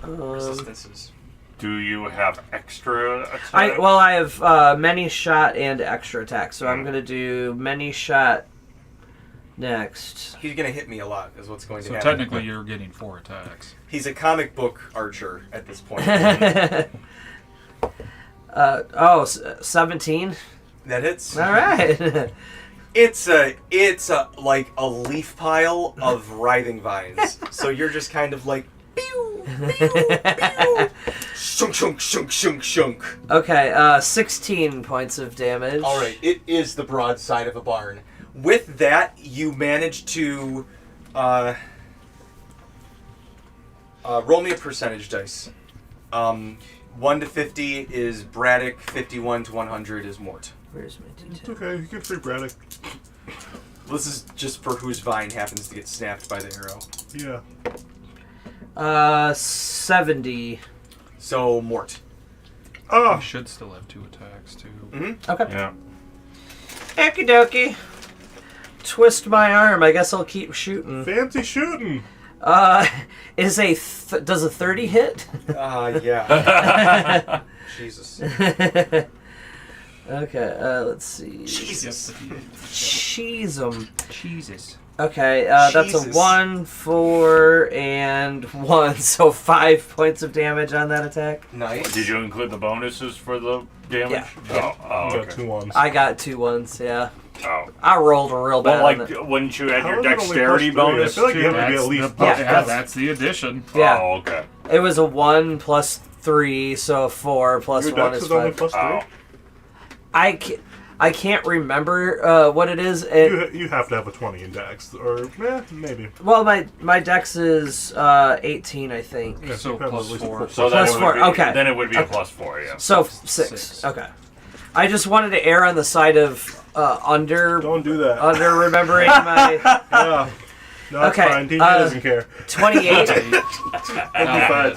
Resistances.
Do you have extra attack?
I have many shot and extra attack, so I'm gonna do many shot next.
He's gonna hit me a lot, is what's going to
So
happen.
technically, you're getting 4 attacks.
He's a comic book archer at this point.
17.
That hits.
All right.
It's a like a leaf pile of writhing vines. So you're just kind of like pew, pew, pew. Shunk, shunk, shunk, shunk, shunk.
Okay, 16 points of damage.
All right, it is the broadside of a barn. With that, you manage to roll me a percentage dice. 1 to 50 is Braddock. 51 to 100 is Mort.
Where's my
It's
D10?
okay. You get free Braddock.
This is just for whose vine happens to get snapped by the arrow.
Yeah.
70.
So Mort.
Oh,
You should still have 2 attacks too.
Mm-hmm.
Okay.
Yeah.
Okie dokie. Twist my arm. I guess I'll keep shooting.
fancy shooting.
Does a 30 hit?
Yeah. Jesus.
Okay, let's see.
Jesus.
Cheese 'em.
Jesus.
Okay, that's a
Jesus.
1, 4, and 1, so 5 points of damage on that attack.
Nice.
Did you include the bonuses for the damage?
Yeah, yeah.
Oh,
You got
okay.
2 ones.
I got 2 1s, yeah.
Oh.
I rolled real bad
Well,
on
like,
it.
wouldn't you add
How
your
is it only
dexterity
plus 3?
bonus
I feel like you
too?
have to be
That's
at least
the,
Yeah,
plus
that's-
that's the addition.
Yeah,
Oh, okay.
it was a 1 plus 3, so 4 plus
Your
1
dex
is
is only
5.
plus 3.
Oh.
I can't remember what it is.
You have to have a 20 in dex, or maybe.
Well, my dex is 18, I think.
Yeah,
So
you have
plus
at least
4.
So
Plus
then it would
4,
be,
okay.
Then it would be a
Okay.
plus 4, yeah.
So 6. Okay. I just wanted to err on the side of under
Don't do that.
remembering my
Yeah. No, it's
Okay,
fine. DJ doesn't care.
28.
It'll be fine.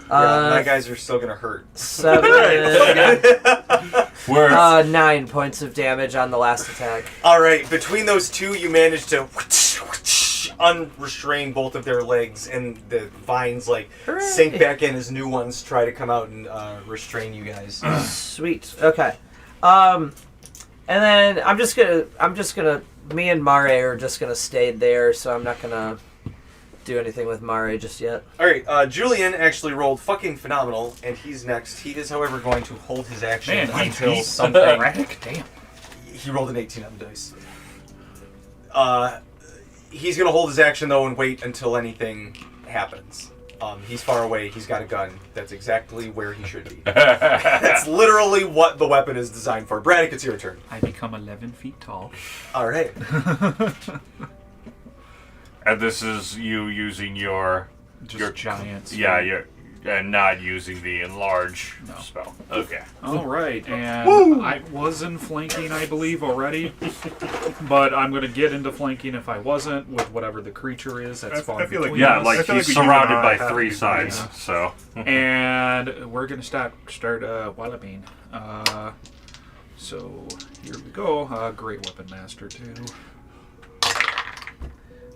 Yeah, my guys are still gonna hurt.
7.
Where
9 points of damage on the last attack.
All right, between those two, you manage to unrestrain both of their legs, and the vines like
Hooray.
sink back in as new ones try to come out and restrain you guys.
Sweet. Okay. And then I'm just gonna. Me and Mare are just gonna stay there, so I'm not gonna do anything with Mare just yet.
All right, Julian actually rolled fucking phenomenal, and he's next. He is, however, going to hold his action
Man, he
until
beat
something.
Braddock? Damn.
He rolled an 18 on the dice. He's gonna hold his action though and wait until anything happens. He's far away. He's got a gun. That's exactly where he should be. That's literally what the weapon is designed for. Braddock, it's your turn.
I become 11 feet tall.
All right.
and this is you using your
Just giants.
and not using the enlarge
No.
spell. Okay.
All right, and I was in flanking, I believe, already, but I'm going to get into flanking if I wasn't with whatever the creature is that's
I
far
feel like
between
Yeah,
us.
like
I feel
he's
like you and
surrounded
I
by
have
3
to be
sides,
doing
so.
And we're going to start walloping. So here we go. Great weapon master too.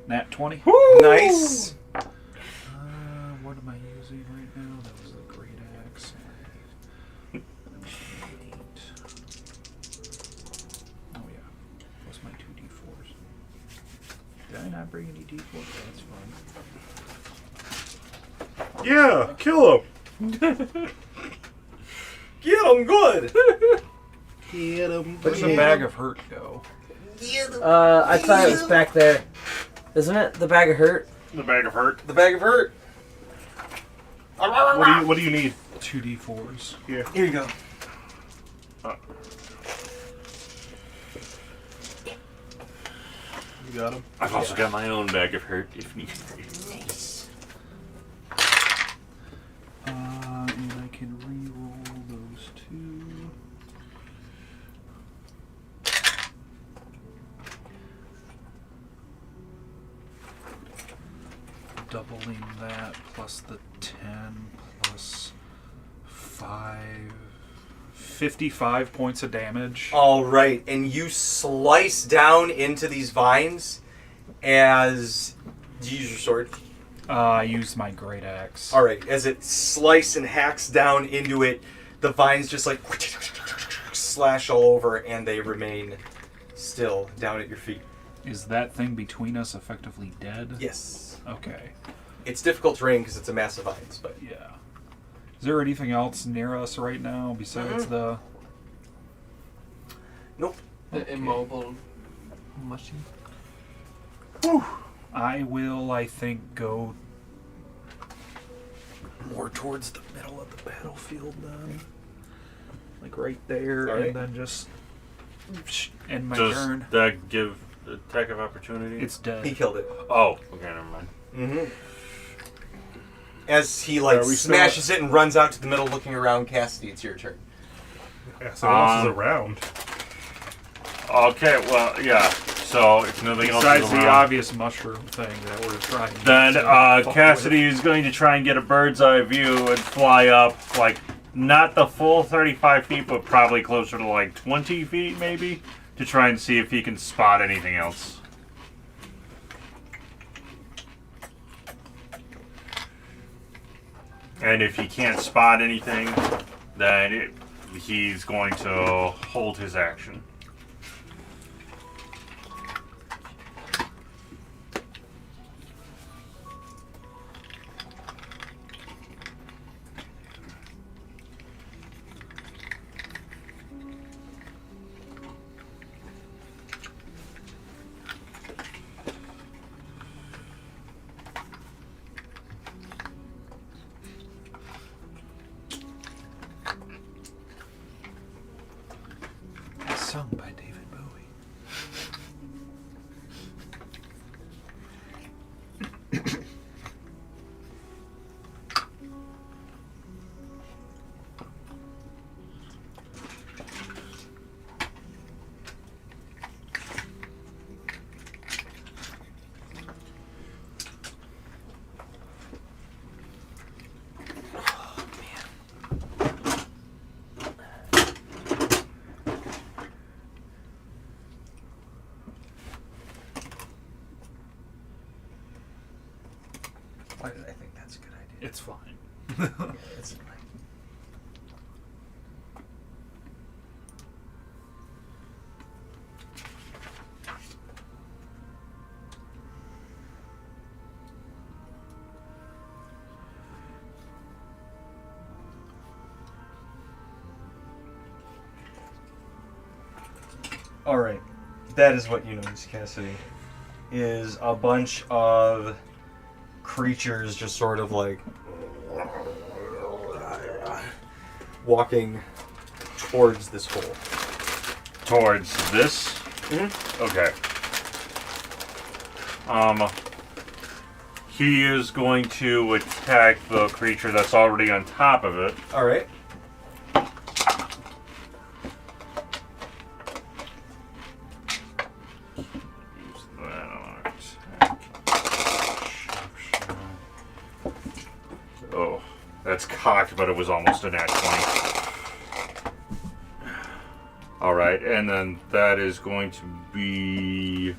Nat 20.
Nice.
What am I using right now? That was the great axe. Oh yeah, plus my 2d4s. Did I not bring any d4s? That's fine.
Yeah, kill him.
Get him good.
Get him.
Where'd the bag of hurt go?
I thought it was back there. Isn't it? The bag of hurt?
The bag of hurt.
The bag of hurt.
What do you need?
2d4s.
Here.
Here you go.
You got him.
I've also got my own bag of hurt if need be.
And I can re-roll those 2. between that plus the 10 plus 5. 55 points of damage.
All right, and you slice down into these vines as you use your sword.
I used my great axe.
All right, as it slices and hacks down into it, the vines just like slash all over, and they remain still down at your feet.
Is that thing between us effectively dead?
Yes.
Okay.
It's difficult terrain because it's a massive vines, but
Yeah. Is there anything else near us right now besides the...
nope.
The immobile machine.
I will, I think, go more towards the middle of the battlefield then. Like right there,
All right.
and then just end my
Does
turn.
that give attack of opportunity?
It's dead.
He killed it.
Oh, okay, never mind.
Mm-hmm. As he like
Are we still-
smashes it and runs out to the middle, looking around, Cassidy, it's your turn.
Yeah, someone else is around.
Okay, well, yeah. So if nothing else
Besides
is
the
around,
obvious mushroom thing that we're trying to
then
fuck
Cassidy is going to try and get a bird's eye view and fly up, like, not the full 35 feet, but probably closer to like 20 feet maybe, to try and see if he can spot anything else. And if he can't spot anything, then he's going to hold his action.
Sung by David Bowie.
Why did I think that's a good idea?
It's fine.
Yeah, it's fine. All right, that is what you notice, Cassidy. Is a bunch of creatures just sort of like walking towards this hole.
Towards this?
Mm-hmm.
Okay. He is going to attack the creature that's already on top of it.
All right.
Use that on attack. Oh, that's cocked, but it was almost a nat 20. Alright, and then that is going to be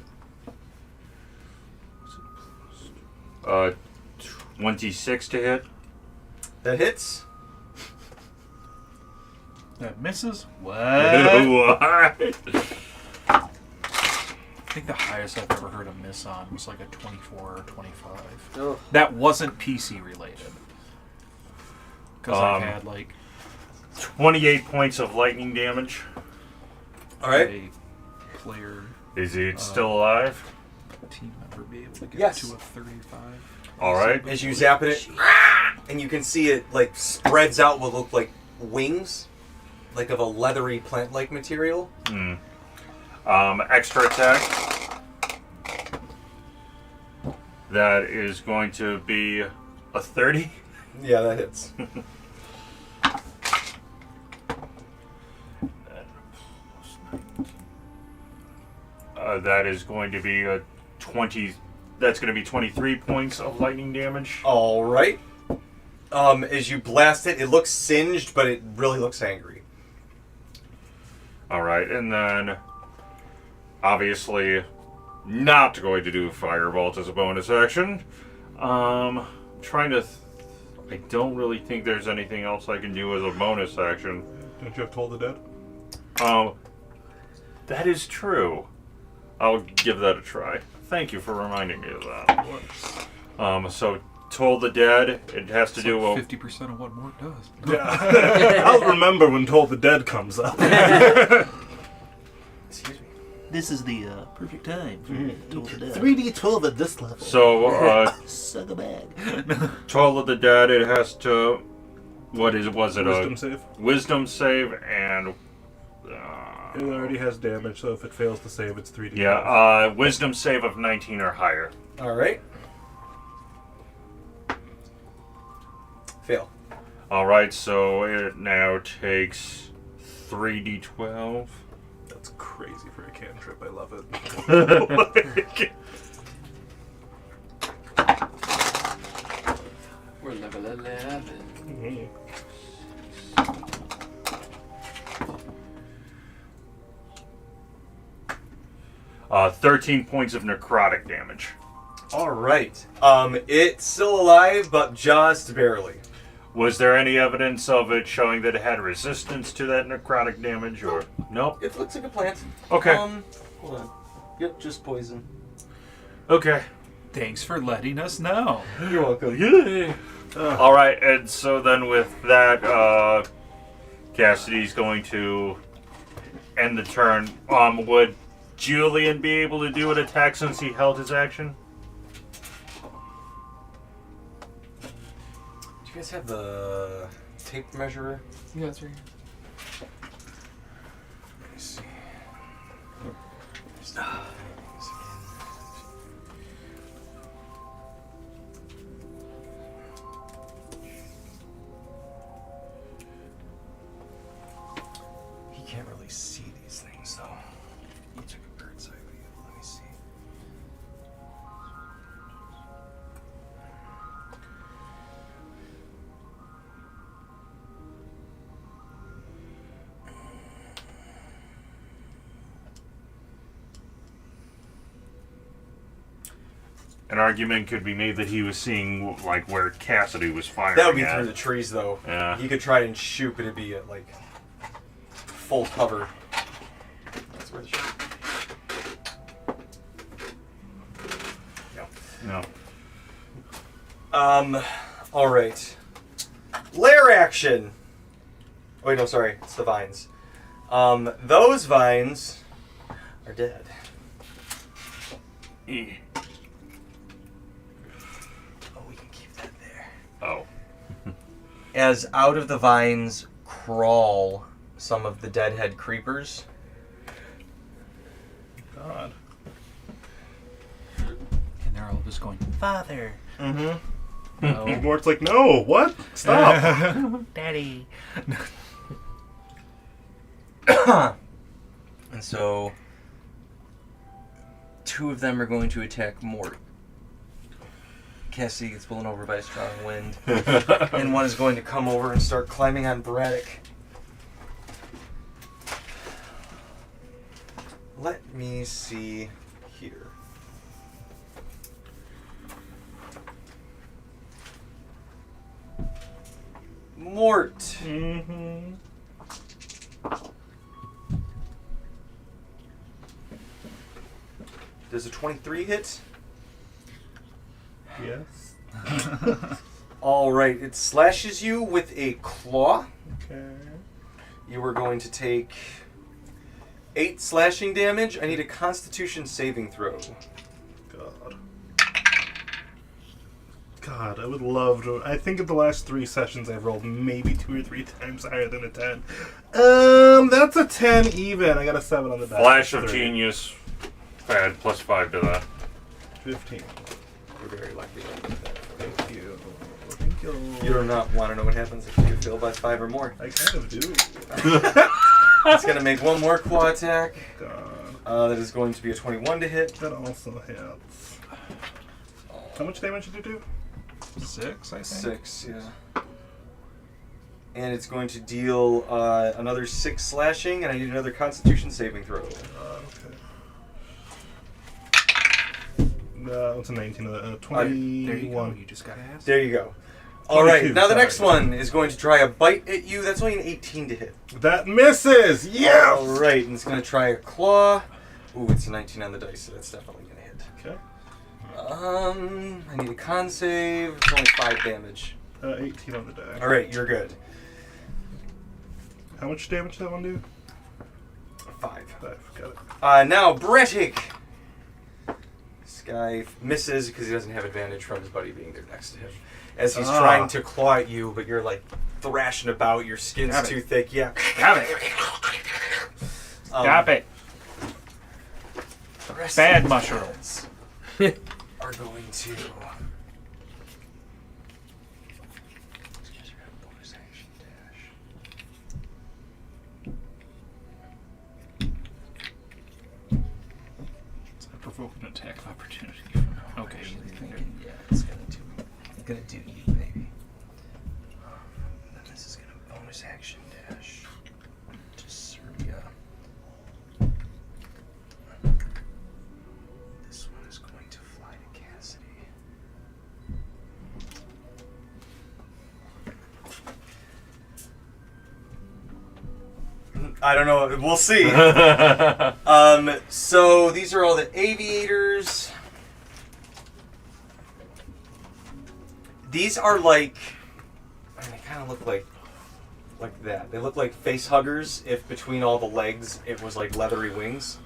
26 to hit.
That hits.
That misses? What?
What?
I think the highest I've ever heard a miss on was like a 24 or 25.
Oh.
That wasn't PC related. Because I had like
28 points of lightning damage.
All right.
a player
Is it still alive?
team member be able to get
Yes.
to a 35.
Alright.
As you zap at it, and you can see it like spreads out what look like wings, like of a leathery plant-like material.
Extra attack. That is going to be a 30.
Yeah, that hits.
That is going to be a 20 That's going to be 23 points of lightning damage.
All right. As you blast it, it looks singed, but it really looks angry.
All right, and then obviously not going to do Firebolt as a bonus action. Trying to. I don't really think there's anything else I can do as a bonus action.
Don't you have Toll the Dead?
That is true. I'll give that a try. Thank you for reminding me of that. So Toll the Dead, it has to do with
50% of what Mort does.
Yeah. I'll remember when Toll the Dead comes up.
Excuse me.
This is the perfect time for Toll the Dead.
3d12 at this level.
So
Suck a bag.
Toll of the Dead, it has to. Was it
Wisdom
a
save.
wisdom save and?
It already has damage, so if it fails to save, it's 3d12.
Yeah, wisdom save of 19 or higher.
All right. Fail.
All right, so it now takes 3d12.
That's crazy for a cantrip. I love it.
We're level 11.
Mhm.
13 points of necrotic damage.
All right. It's still alive, but just barely.
Was there any evidence of it showing that it had resistance to that necrotic damage, or nope?
It looks like a plant.
Okay.
Hold on. Yep, just poison.
Okay.
Thanks for letting us know.
You're welcome.
Yeah. All right, and so then with that, Cassidy's going to end the turn. Would Julian be able to do an attack since he held his action?
Do you guys have the tape measurer?
Yeah, that's right.
Let me see. He can't really see these things, though. He took a bird's eye view. Let me see.
An argument could be made that he was seeing like where Cassidy was firing.
That would be
at.
through the trees, though.
Yeah.
He could try and shoot, but it'd be at, like, full cover. That's where the shot.
No.
All right. Lair action. Oh, wait, no, sorry. It's the vines. Those vines are dead.
E.
Oh, we can keep that there.
Oh.
As out of the vines crawl some of the deadhead creepers.
God.
And they're all just going, Father.
Mm-hmm.
No.
Mort's like, no, what? Stop.
Daddy.
And so, two of them are going to attack Mort. Cassidy gets blown over by a strong wind. And one is going to come over and start climbing on Braddock. Let me see here. Mort.
Mm-hmm.
Does a 23 hit?
Yes.
All right, it slashes you with a claw.
Okay.
You are going to take 8 slashing damage. I need a Constitution saving throw.
God, I would love to. I think in the last 3 sessions I've rolled maybe 2 or 3 times higher than a 10. That's a 10 even. I got a 7 on the die.
Flash of
3.
genius. Add +5 to that.
15.
You're very lucky.
Thank you. Thank you.
You do not want to know what happens if you fail by 5 or more.
I kind of do.
It's going to make one more claw attack.
God.
That is going to be a 21 to hit.
That also hits. How much damage did you do?
6, I think.
6, yeah. And it's going to deal another 6 slashing, and I need another Constitution saving throw.
Okay. What's a 19? 21.
There you go. You just got asked.
There you go. All right,
22,
now the
sorry.
next one is going to try a bite at you. That's only an 18 to hit.
That misses! Yes!
All right, and it's going to try a claw. Ooh, it's a 19 on the dice, so that's definitely going to hit.
Okay.
I need a con save. It's only 5 damage.
18 on the die.
All right, you're good.
How much damage did that one do?
5.
5, got it.
Now, Bretic. This guy misses because he doesn't have advantage from his buddy being there next to him. As he's trying to claw at you, but you're like thrashing about, your skin's
Got it.
too thick. Yeah.
Got it. Stop it.
The rest
Bad
of the
mushrooms.
guys are going to. Bonus action dash.
It's a provoke an attack of opportunity. Okay.
Yeah, it's gonna do you, baby. Then this is gonna bonus action dash to Serbia. This one is going to fly to Cassidy. I don't know. We'll see. So these are all the aviators. These are like, I mean, they kind of look like that. They look like face huggers if between all the legs it was like leathery wings.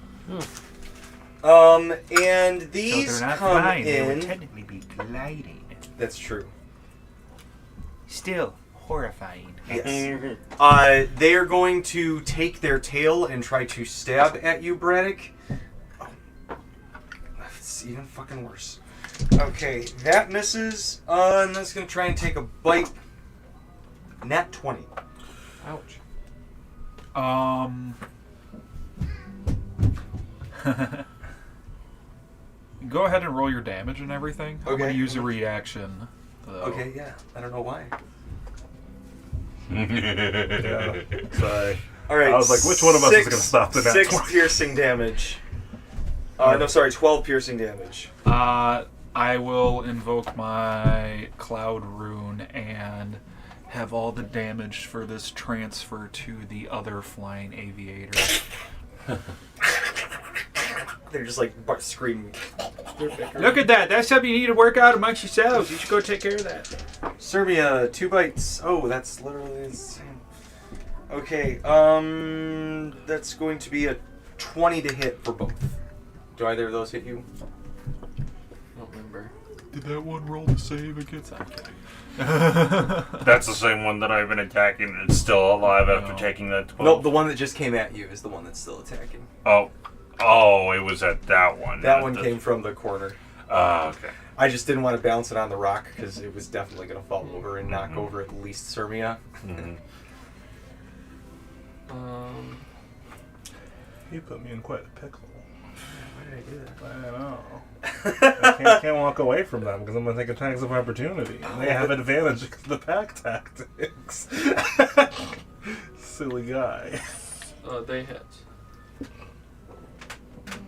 And these
So they're not
come
flying. They would
in.
technically be gliding.
That's true.
Still horrifying.
Yes. They are going to take their tail and try to stab at you, Braddock. Oh. That's even fucking worse. Okay, that misses. And that's going to try and take a bite. Nat 20.
Ouch.
Go ahead and roll your damage and everything. I'm
Okay.
gonna use a reaction. Though.
Okay, yeah. I don't know why.
Yeah. Sorry.
All right.
I was like, which one of us is going to stop the nat
6
20?
piercing damage. No, sorry, 12 piercing damage.
I will invoke my Cloud Rune and have all the damage for this transfer to the other flying aviator.
They're just like screaming.
Look at that. That's something you need to work out amongst yourselves. You should go take care of that.
Serbia, 2 bites. Oh, that's literally the same. Okay, that's going to be a 20 to hit for both. Do either of those hit you?
I don't remember.
Did that one roll the save against? I'm kidding.
That's the same one that I've been attacking and it's still alive after
No.
taking that 12.
Nope, the one that just came at you is the one that's still attacking.
Oh, it was at that one.
That
not
one
the-
came from the corner.
Okay.
I just didn't want to bounce it on the rock because it was definitely going to fall over and knock over at least Serbia.
Mhm.
You put me in quite a pickle.
Why did I do that?
I know. I can't walk away from them because I'm going to take attacks of opportunity. And they have advantage because of the pack tactics. Silly guy.
They hit.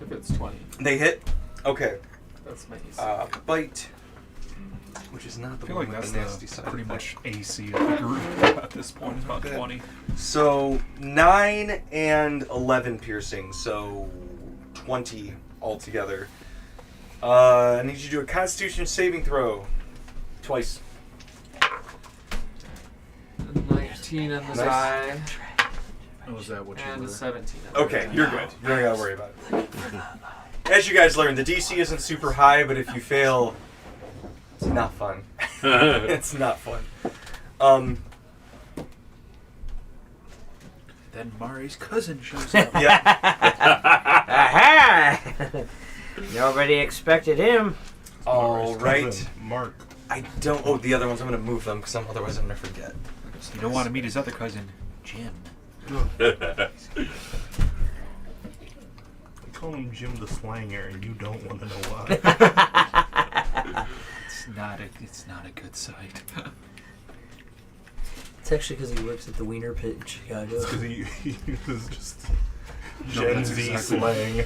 If it's 20,
They hit? Okay.
that's my AC.
Bite. Which is not
I
the
feel
one
like
with
that's
the nasty
the
side
pretty
effect.
much AC of the group at this point. It's about
Okay.
20.
So 9 and 11 piercing, so 20 altogether. I need you to do a Constitution saving throw. Twice.
19 on the
Nice.
die,
Oh, is that what you
and a
were?
17 on the
Okay,
die.
you're good. You don't gotta worry about it. As you guys learned, the DC isn't super high, but if you fail, it's not fun. It's not fun.
Then Mari's cousin shows up.
Yeah.
Aha! Nobody expected him.
All right.
Cousin Mark.
I don't. Oh, the other ones. I'm gonna move them because otherwise I'm gonna forget.
You don't want to meet his other cousin, Jim.
I call him Jim the Slanger, and you don't want to know why.
It's not a good sight.
It's actually because he works at the Wiener Pit in Chicago.
Because he uses just
No,
Gen
that's
Z
exactly-
slang.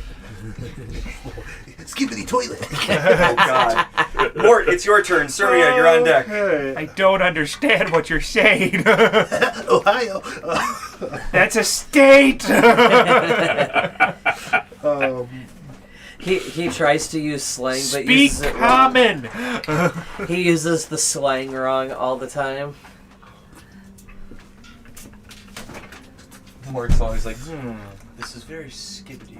Skibbity toilet.
Oh God. Mort, it's your turn. Surya, you're on deck.
Okay.
I don't understand what you're saying.
Ohio.
That's a state.
He tries to use slang, but
Speak
uses it wrong.
common.
He uses the slang wrong all the time.
Mort's always like, this is very skibbity.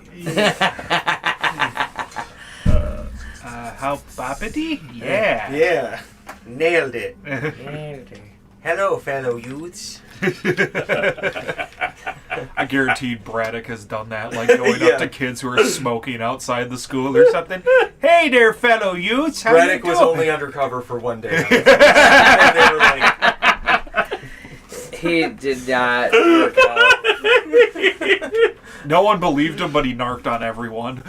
How boppity? Yeah.
Yeah. Nailed it. Hello, fellow youths.
I guaranteed Braddock has done that, like going
Yeah.
up to kids who are smoking outside the school or something. Hey there, fellow youths. How
Braddock
you
was
doing?
only undercover for one day. And they were like,
He did not work out.
No one believed him, but he narked on everyone.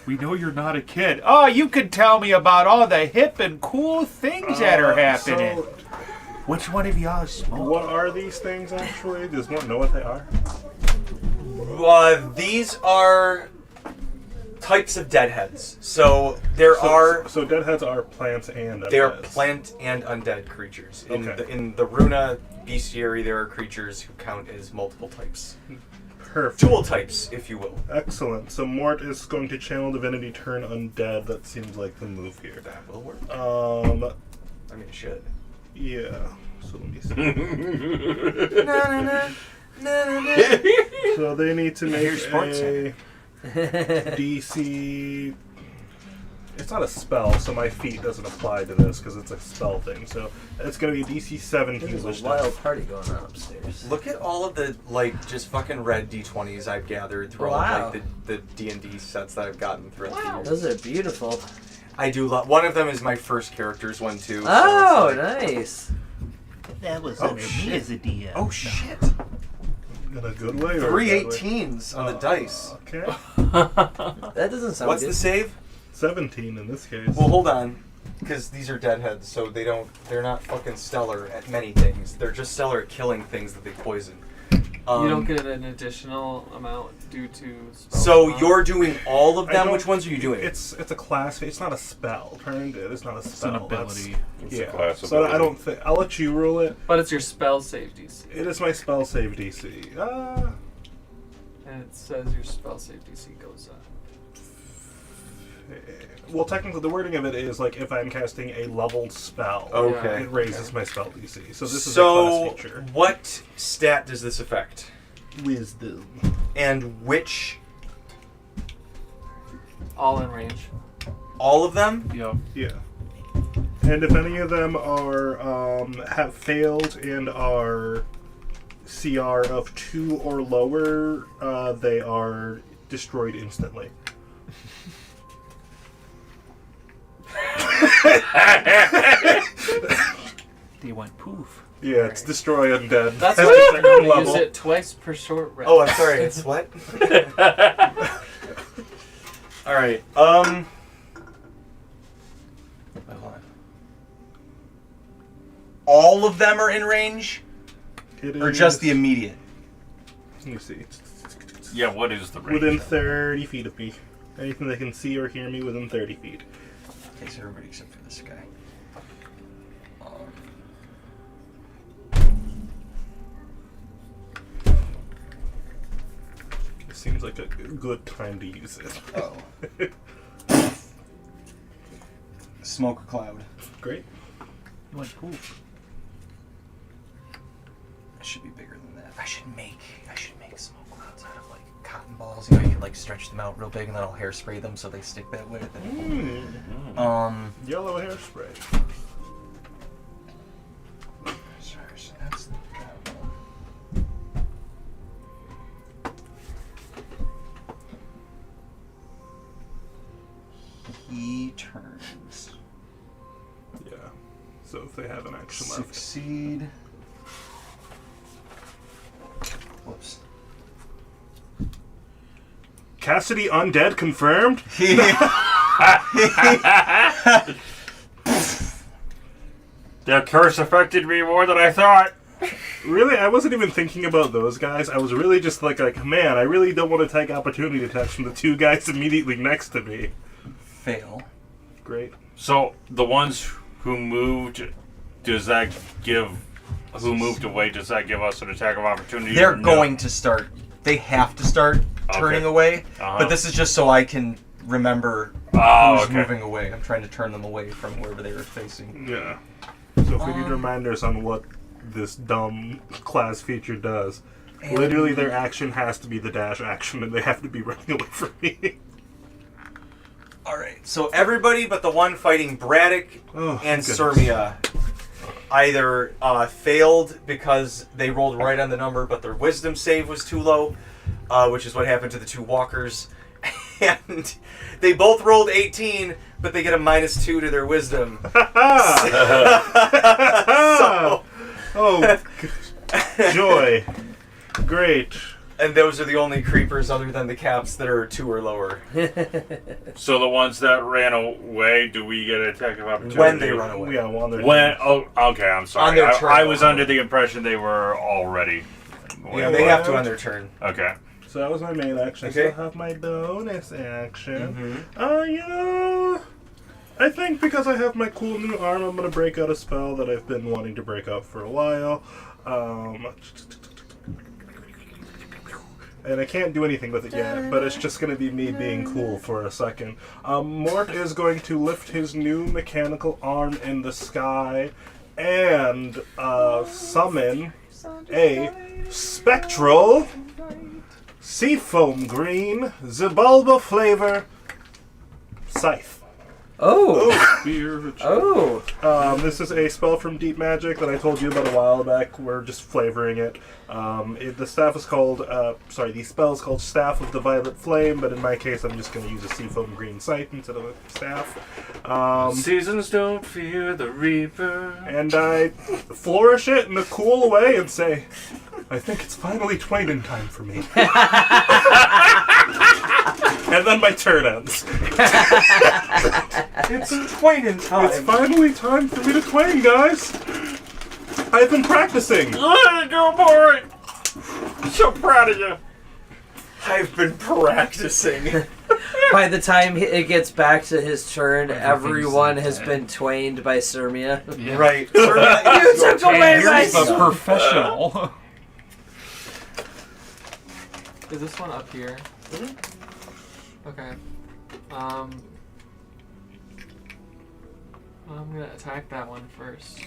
We know you're not a kid. Oh, you can tell me about all the hip and cool things that are happening.
So,
Which one of y'all is smoking?
what are these things actually? Does one know what they are?
these are types of deadheads. So there are
So deadheads are plants and
they are
undeads.
plant and undead creatures.
Okay.
In the Runa bestiary, there are creatures who count as multiple types.
Perfect.
Dual types, if you will.
Excellent. So Mort is going to channel divinity, turn undead. That seems like the move here.
That will work.
Um,
I mean, it should.
yeah. So let me see. So they need to make
Here's Sports
a DC. It's not a spell, so my feat doesn't apply to this because it's a spell thing. So it's going to be a DC 17
There's a
wisdom.
wild party going on upstairs.
Look at all of the just fucking red D20s I've gathered through
Wow.
all of the D&D sets that I've gotten throughout the years.
Those are beautiful.
I do love. One of them is my first character's one too. so
Oh,
it's like-
nice.
That was
Oh,
under me
shit.
as a DM.
Oh shit!
In a good way or a
3
bad way?
18s on the dice.
Okay.
That doesn't sound
What's
good.
the save?
17 in this case.
Well, hold on, because these are deadheads, so they're not fucking stellar at many things. They're just stellar at killing things that they poison.
You don't get an additional amount due to spell
So
slot.
you're doing all of
I
them.
don't-
Which ones are you doing?
It's a class. It's not a spell. Turned. It's not a
It's
spell.
an ability.
It's
Yeah.
a class
So I
ability.
don't think I'll let you rule it.
But it's your spell save DC.
It is my spell save DC.
And it says your spell save DC goes up.
Well, technically, the wording of it is like if I'm casting a leveled spell,
Okay.
it raises my spell DC. So this is a
So
class feature.
what stat does this affect?
Wisdom.
And which?
All in range.
All of them?
Yep.
Yeah. And if any of them are have failed and are CR of 2 or lower, they are destroyed instantly.
They went poof.
Yeah, it's destroy undead.
That's
At
why
the
you
second
can use it twice per short rest.
Oh, I'm sorry. It's what? All right. Wait, hold on. All of them are in range,
It
or
is-
just the immediate?
Let me see.
Yeah, what is the range?
Within 30 feet of me. Anything they can see or hear me within 30 feet.
Okay, so everybody except for this guy.
It seems like a good time to use it.
Oh. Smoke cloud.
Great.
You went poof.
It should be bigger than that. I should make smoke clouds out of like cotton balls. You know, you can like stretch them out real big, and then I'll hairspray them so they stick that way.
Yellow hairspray.
Sorry, so that's the He turns.
Yeah. So if they have an action left.
Succeed. Whoops.
Cassidy undead confirmed?
Their curse affected me more than I thought.
Really, I wasn't even thinking about those guys. I was really just like, man, I really don't want to take opportunity attacks from the two guys immediately next to me.
Fail.
Great.
So the ones who moved, does that give? Who moved away? Does that give us an attack of opportunity?
They're
or no?
going to start. They have to start turning away.
Uh-huh.
But this is just so I can remember
Oh,
who's
okay.
moving away. I'm trying to turn them away from wherever they were facing.
Yeah. So if we need reminders on what this dumb class feature does, literally their action has to be the dash action, and they have to be running away from me.
Alright, so everybody but the one fighting Braddock
Oh,
and
goodness.
Sirmia either failed because they rolled right on the number, but their wisdom save was too low, which is what happened to the two walkers. And they both rolled 18, but they get a -2 to their wisdom. So,
Oh, joy. Great.
and those are the only creepers other than the caps that are 2 or lower.
So the ones that ran away, do we get an attack of opportunity?
When they run away.
Yeah, well, on their
When? Oh, okay. I'm
On
sorry.
their turn.
I was under the impression they were already.
Yeah, they have to on their turn.
Okay.
So that was my main action.
Okay.
I still have my bonus action.
Mhm.
You know, I think because I have my cool new arm, I'm going to break out a spell that I've been wanting to break out for a while. And I can't do anything with it yet, but it's just going to be me being cool for a second. Mort is going to lift his new mechanical arm in the sky and summon a spectral seafoam green Zibulba flavor scythe.
Oh.
Beer.
Oh.
This is a spell from Deep Magic that I told you about a while back. We're just flavoring it. The staff is called, the spell is called Staff of the Violet Flame, but in my case I'm just going to use a seafoam green scythe instead of a staff.
Seasons don't fear the reaper.
And I flourish it in a cool way and say, I think it's finally Twainin time for me. And then my turn ends.
It's Twainin time.
It's finally time for me to twain, guys. I've been practicing.
Let it go, boy! I'm so proud of you.
I've been practicing.
By the time it gets back to his turn, everyone has been twained by Sirmia.
Yeah.
Right.
You took away my
Here's the professional.
Is this one up here? Okay. I'm gonna attack that one first.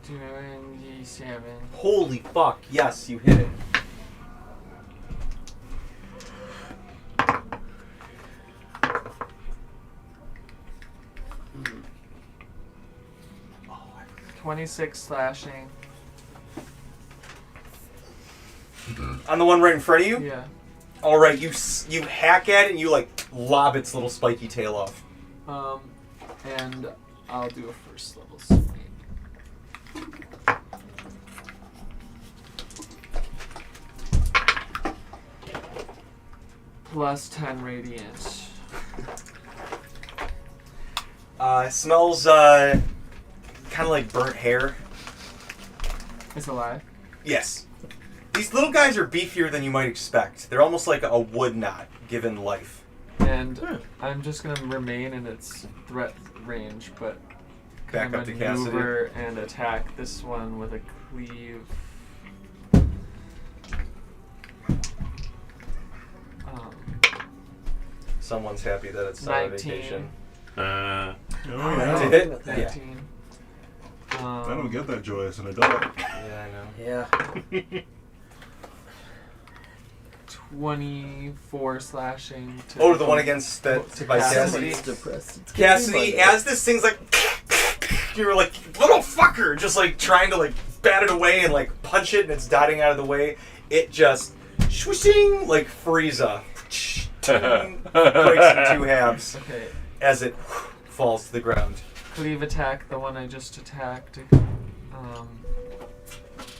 27.
Holy fuck, yes, you hit it.
Oh, 26 slashing.
On the one right in front of you?
Yeah.
Alright, you hack at it and you like lob its little spiky tail off.
And I'll do a first level swing. Plus 10 radiant.
Smells kind of like burnt hair.
It's alive.
Yes. These little guys are beefier than you might expect. They're almost like a wood knot given life.
And I'm just gonna remain in its threat range, but
Back up to Cassidy.
maneuver and attack this one with a cleave.
Someone's happy that it's
19.
vacation.
Oh,
Did
yeah.
it?
19.
I don't get that joy as an adult.
Yeah, I know.
Yeah.
24 slashing. To
Oh, the one against that
to
by
Cassidy.
Cassidy.
Depressed.
Cassidy, as this thing's like, you're like, little fucker, just like trying to like bat it away and like punch it, and it's dotting out of the way. It just swishing like Frieza, breaks in 2 halves
Okay.
as it falls to the ground.
Cleave attack, the one I just attacked.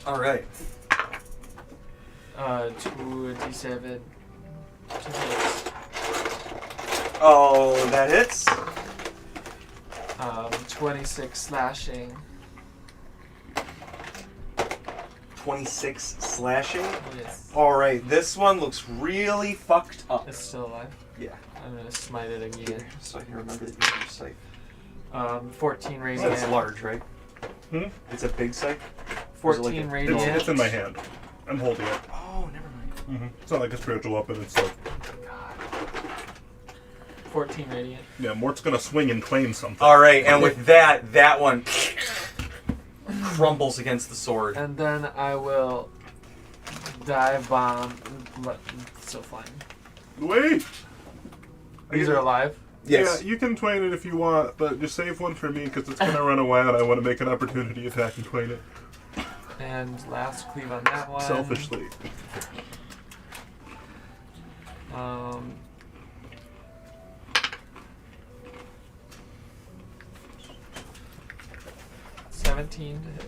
All right.
2d7 to hit.
Oh, that hits.
26 slashing.
26 slashing.
Yes.
Alright, this one looks really fucked up.
It's still alive.
Yeah.
I'm gonna smite it again.
So I can remember to use your scythe.
14 radiant.
That's large, right?
Hmm?
It's a big scythe?
14 radiant.
It's in my hand. I'm holding it.
Oh, never mind.
Mm-hmm. It's not like a spiritual weapon. It's like
14 radiant.
yeah, Mort's gonna swing and claim something.
Alright, and with that one crumbles against the sword.
And then I will dive bomb. Still flying.
Wait.
These are alive.
Yes.
Yeah, you can twain it if you want, but just save one for me because it's gonna run away and I want to make an opportunity attack and twain it.
And last cleave on that one.
Selfishly.
17 to hit.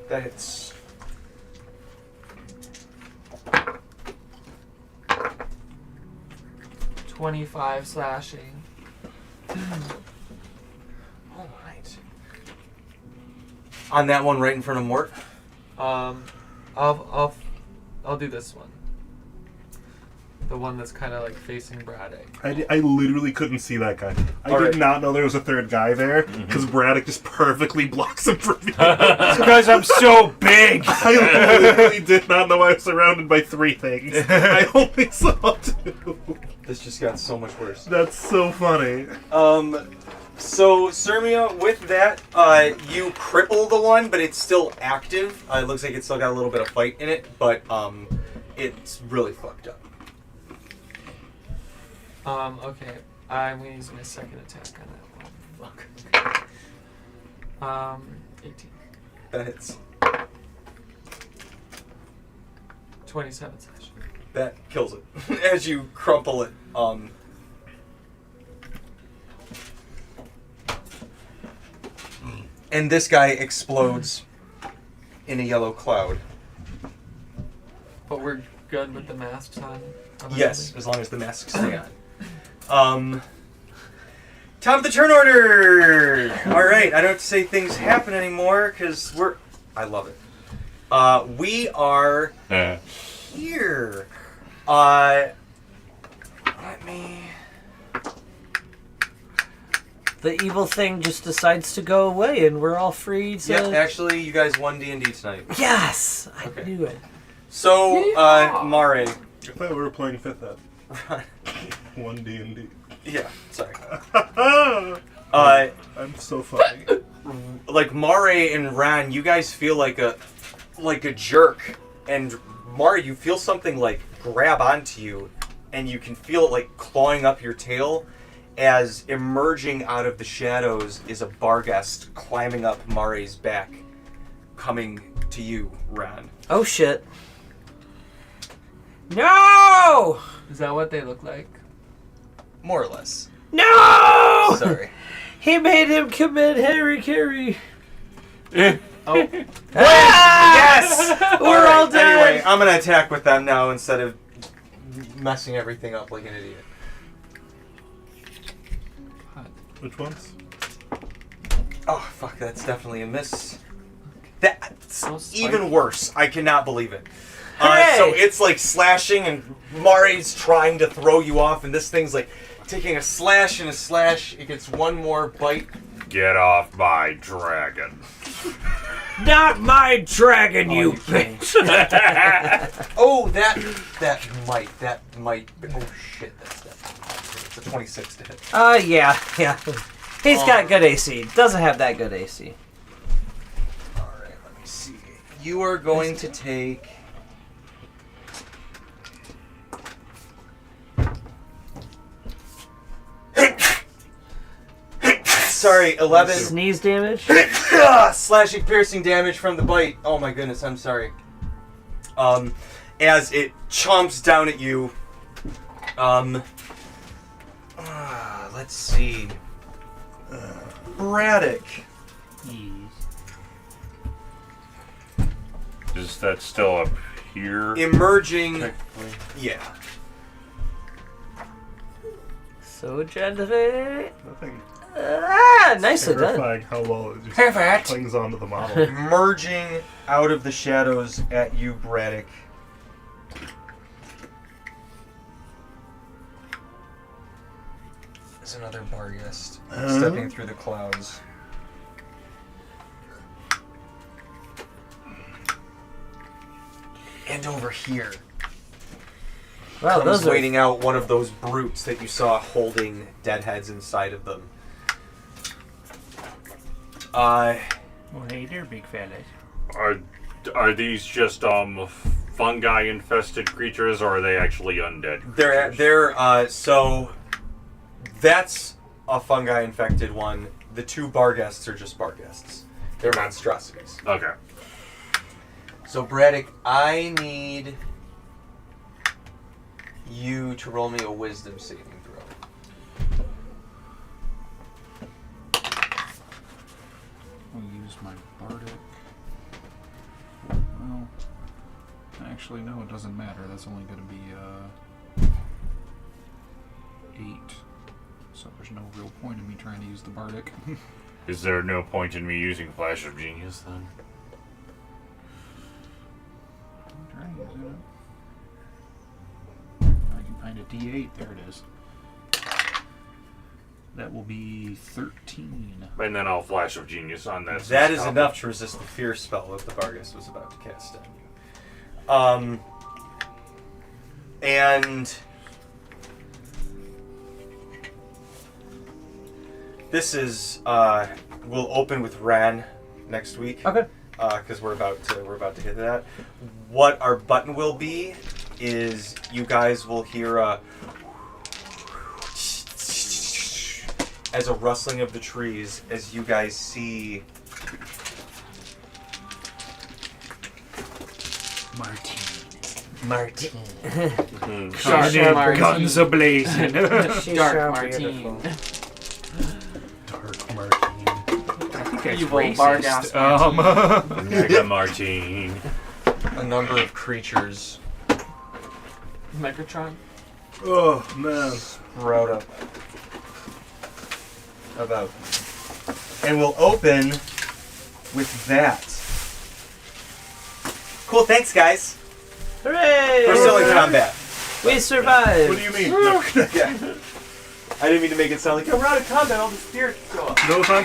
That hits.
$25 slashing.
Alright. On that one right in front of Mort?
I'll do this one. The one that's kind of like facing Braddock.
I literally couldn't see that guy. I
All
did
right.
not know there was a third guy there because Braddock just perfectly blocks him from me.
Because I'm so big.
I literally did not know I was surrounded by 3 things. I only saw 2.
This just got so much worse.
That's so funny.
So Sirmia, with that, you cripple the one, but it's still active. It looks like it's still got a little bit of fight in it, but it's really fucked up.
Okay. I'm gonna use my second attack on that one. Fuck. 18.
That hits.
27 slashing.
That kills it. As you crumple it, and this guy explodes in a yellow cloud.
But we're good with the masks on?
Yes, as long as the masks stay on. Top of the turn order! Alright, I don't have to say things happen anymore, because I love it. We are here. Let me...
The evil thing just decides to go away, and we're all free to.
Yeah, actually, you guys won D&D tonight.
Yes, I
Okay.
knew it.
So, Mare.
I thought we were playing 5th Ed. 1 D&D.
Yeah, sorry.
I'm so funny.
Like Mare and Ran, you guys feel like a jerk, and Mare, you feel something like grab onto you, and you can feel it like clawing up your tail, as emerging out of the shadows is a Barghest climbing up Mare's back, coming to you, Ran.
Oh shit! No!
Is that what they look like?
More or less.
No!
Sorry.
He made him commit Harry Carey.
Oh.
Yes!
We're all dead.
Anyway, I'm gonna attack with them now instead of messing everything up like an idiot.
Which ones?
Oh, fuck, that's definitely a miss. That's
So
even worse. I cannot believe it.
Hooray!
So it's like slashing, and Mare's trying to throw you off, and this thing's like taking a slash and a slash. It gets one more bite.
Get off my dragon.
Not my dragon, you
you kidding?
bitch!
Oh, that might. Oh shit, that's it's a 26 to hit.
Yeah. He's got good AC. Doesn't have that good AC.
All right, let me see. You are going to take. Sorry, 11.
Sneeze damage?
Slashing, piercing damage from the bite. Oh my goodness, I'm sorry. As it chomps down at you. Let's see. Braddock.
That's still a here.
Emerging.
Technically.
Yeah.
So gently.
Nothing
Nicely done.
terrifying how well it just
Perfect.
clings onto the model.
Merging out of the shadows at you, Braddock. Is another Barghest stepping through the clouds. And over here
Wow,
comes
those are
waiting out one of those brutes that you saw holding deadheads inside of them.
Well, hey there, big fellas.
Are these just fungi infested creatures, or are they actually undead?
They're so that's a fungi infected one. The two Barghests are just Barghests. They're monstrosities.
Okay.
So Braddock, I need you to roll me a wisdom saving throw.
I'll use my bardic. Well, actually, no, it doesn't matter. That's only going to be 8. So there's no real point in me trying to use the bardic.
Is there no point in me using Flash of Genius then?
I'm trying to use it. I can find a D8. There it is. That will be 13.
And then I'll Flash of Genius on that.
That is enough to resist the fear spell that the Barghest was about to cast on you. And this is we'll open with Ran next week.
okay.
Because we're about to hit that. What our button will be is you guys will hear as a rustling of the trees as you guys see
Martine.
Sharp
Coming in,
Martine.
guns ablazing.
She's
Dark
so
Martine.
beautiful.
Dark Martine.
I think that's
Evil
racist.
Barghest
Mega Martine.
a number of creatures
Megatron.
Oh man.
sprout up about. And we'll open with that. Cool, thanks guys.
Hooray!
We're still in combat.
We survived.
What do you mean?
Yeah. I didn't mean to make it sound like, oh, we're out of combat, all the spirits go up.
No time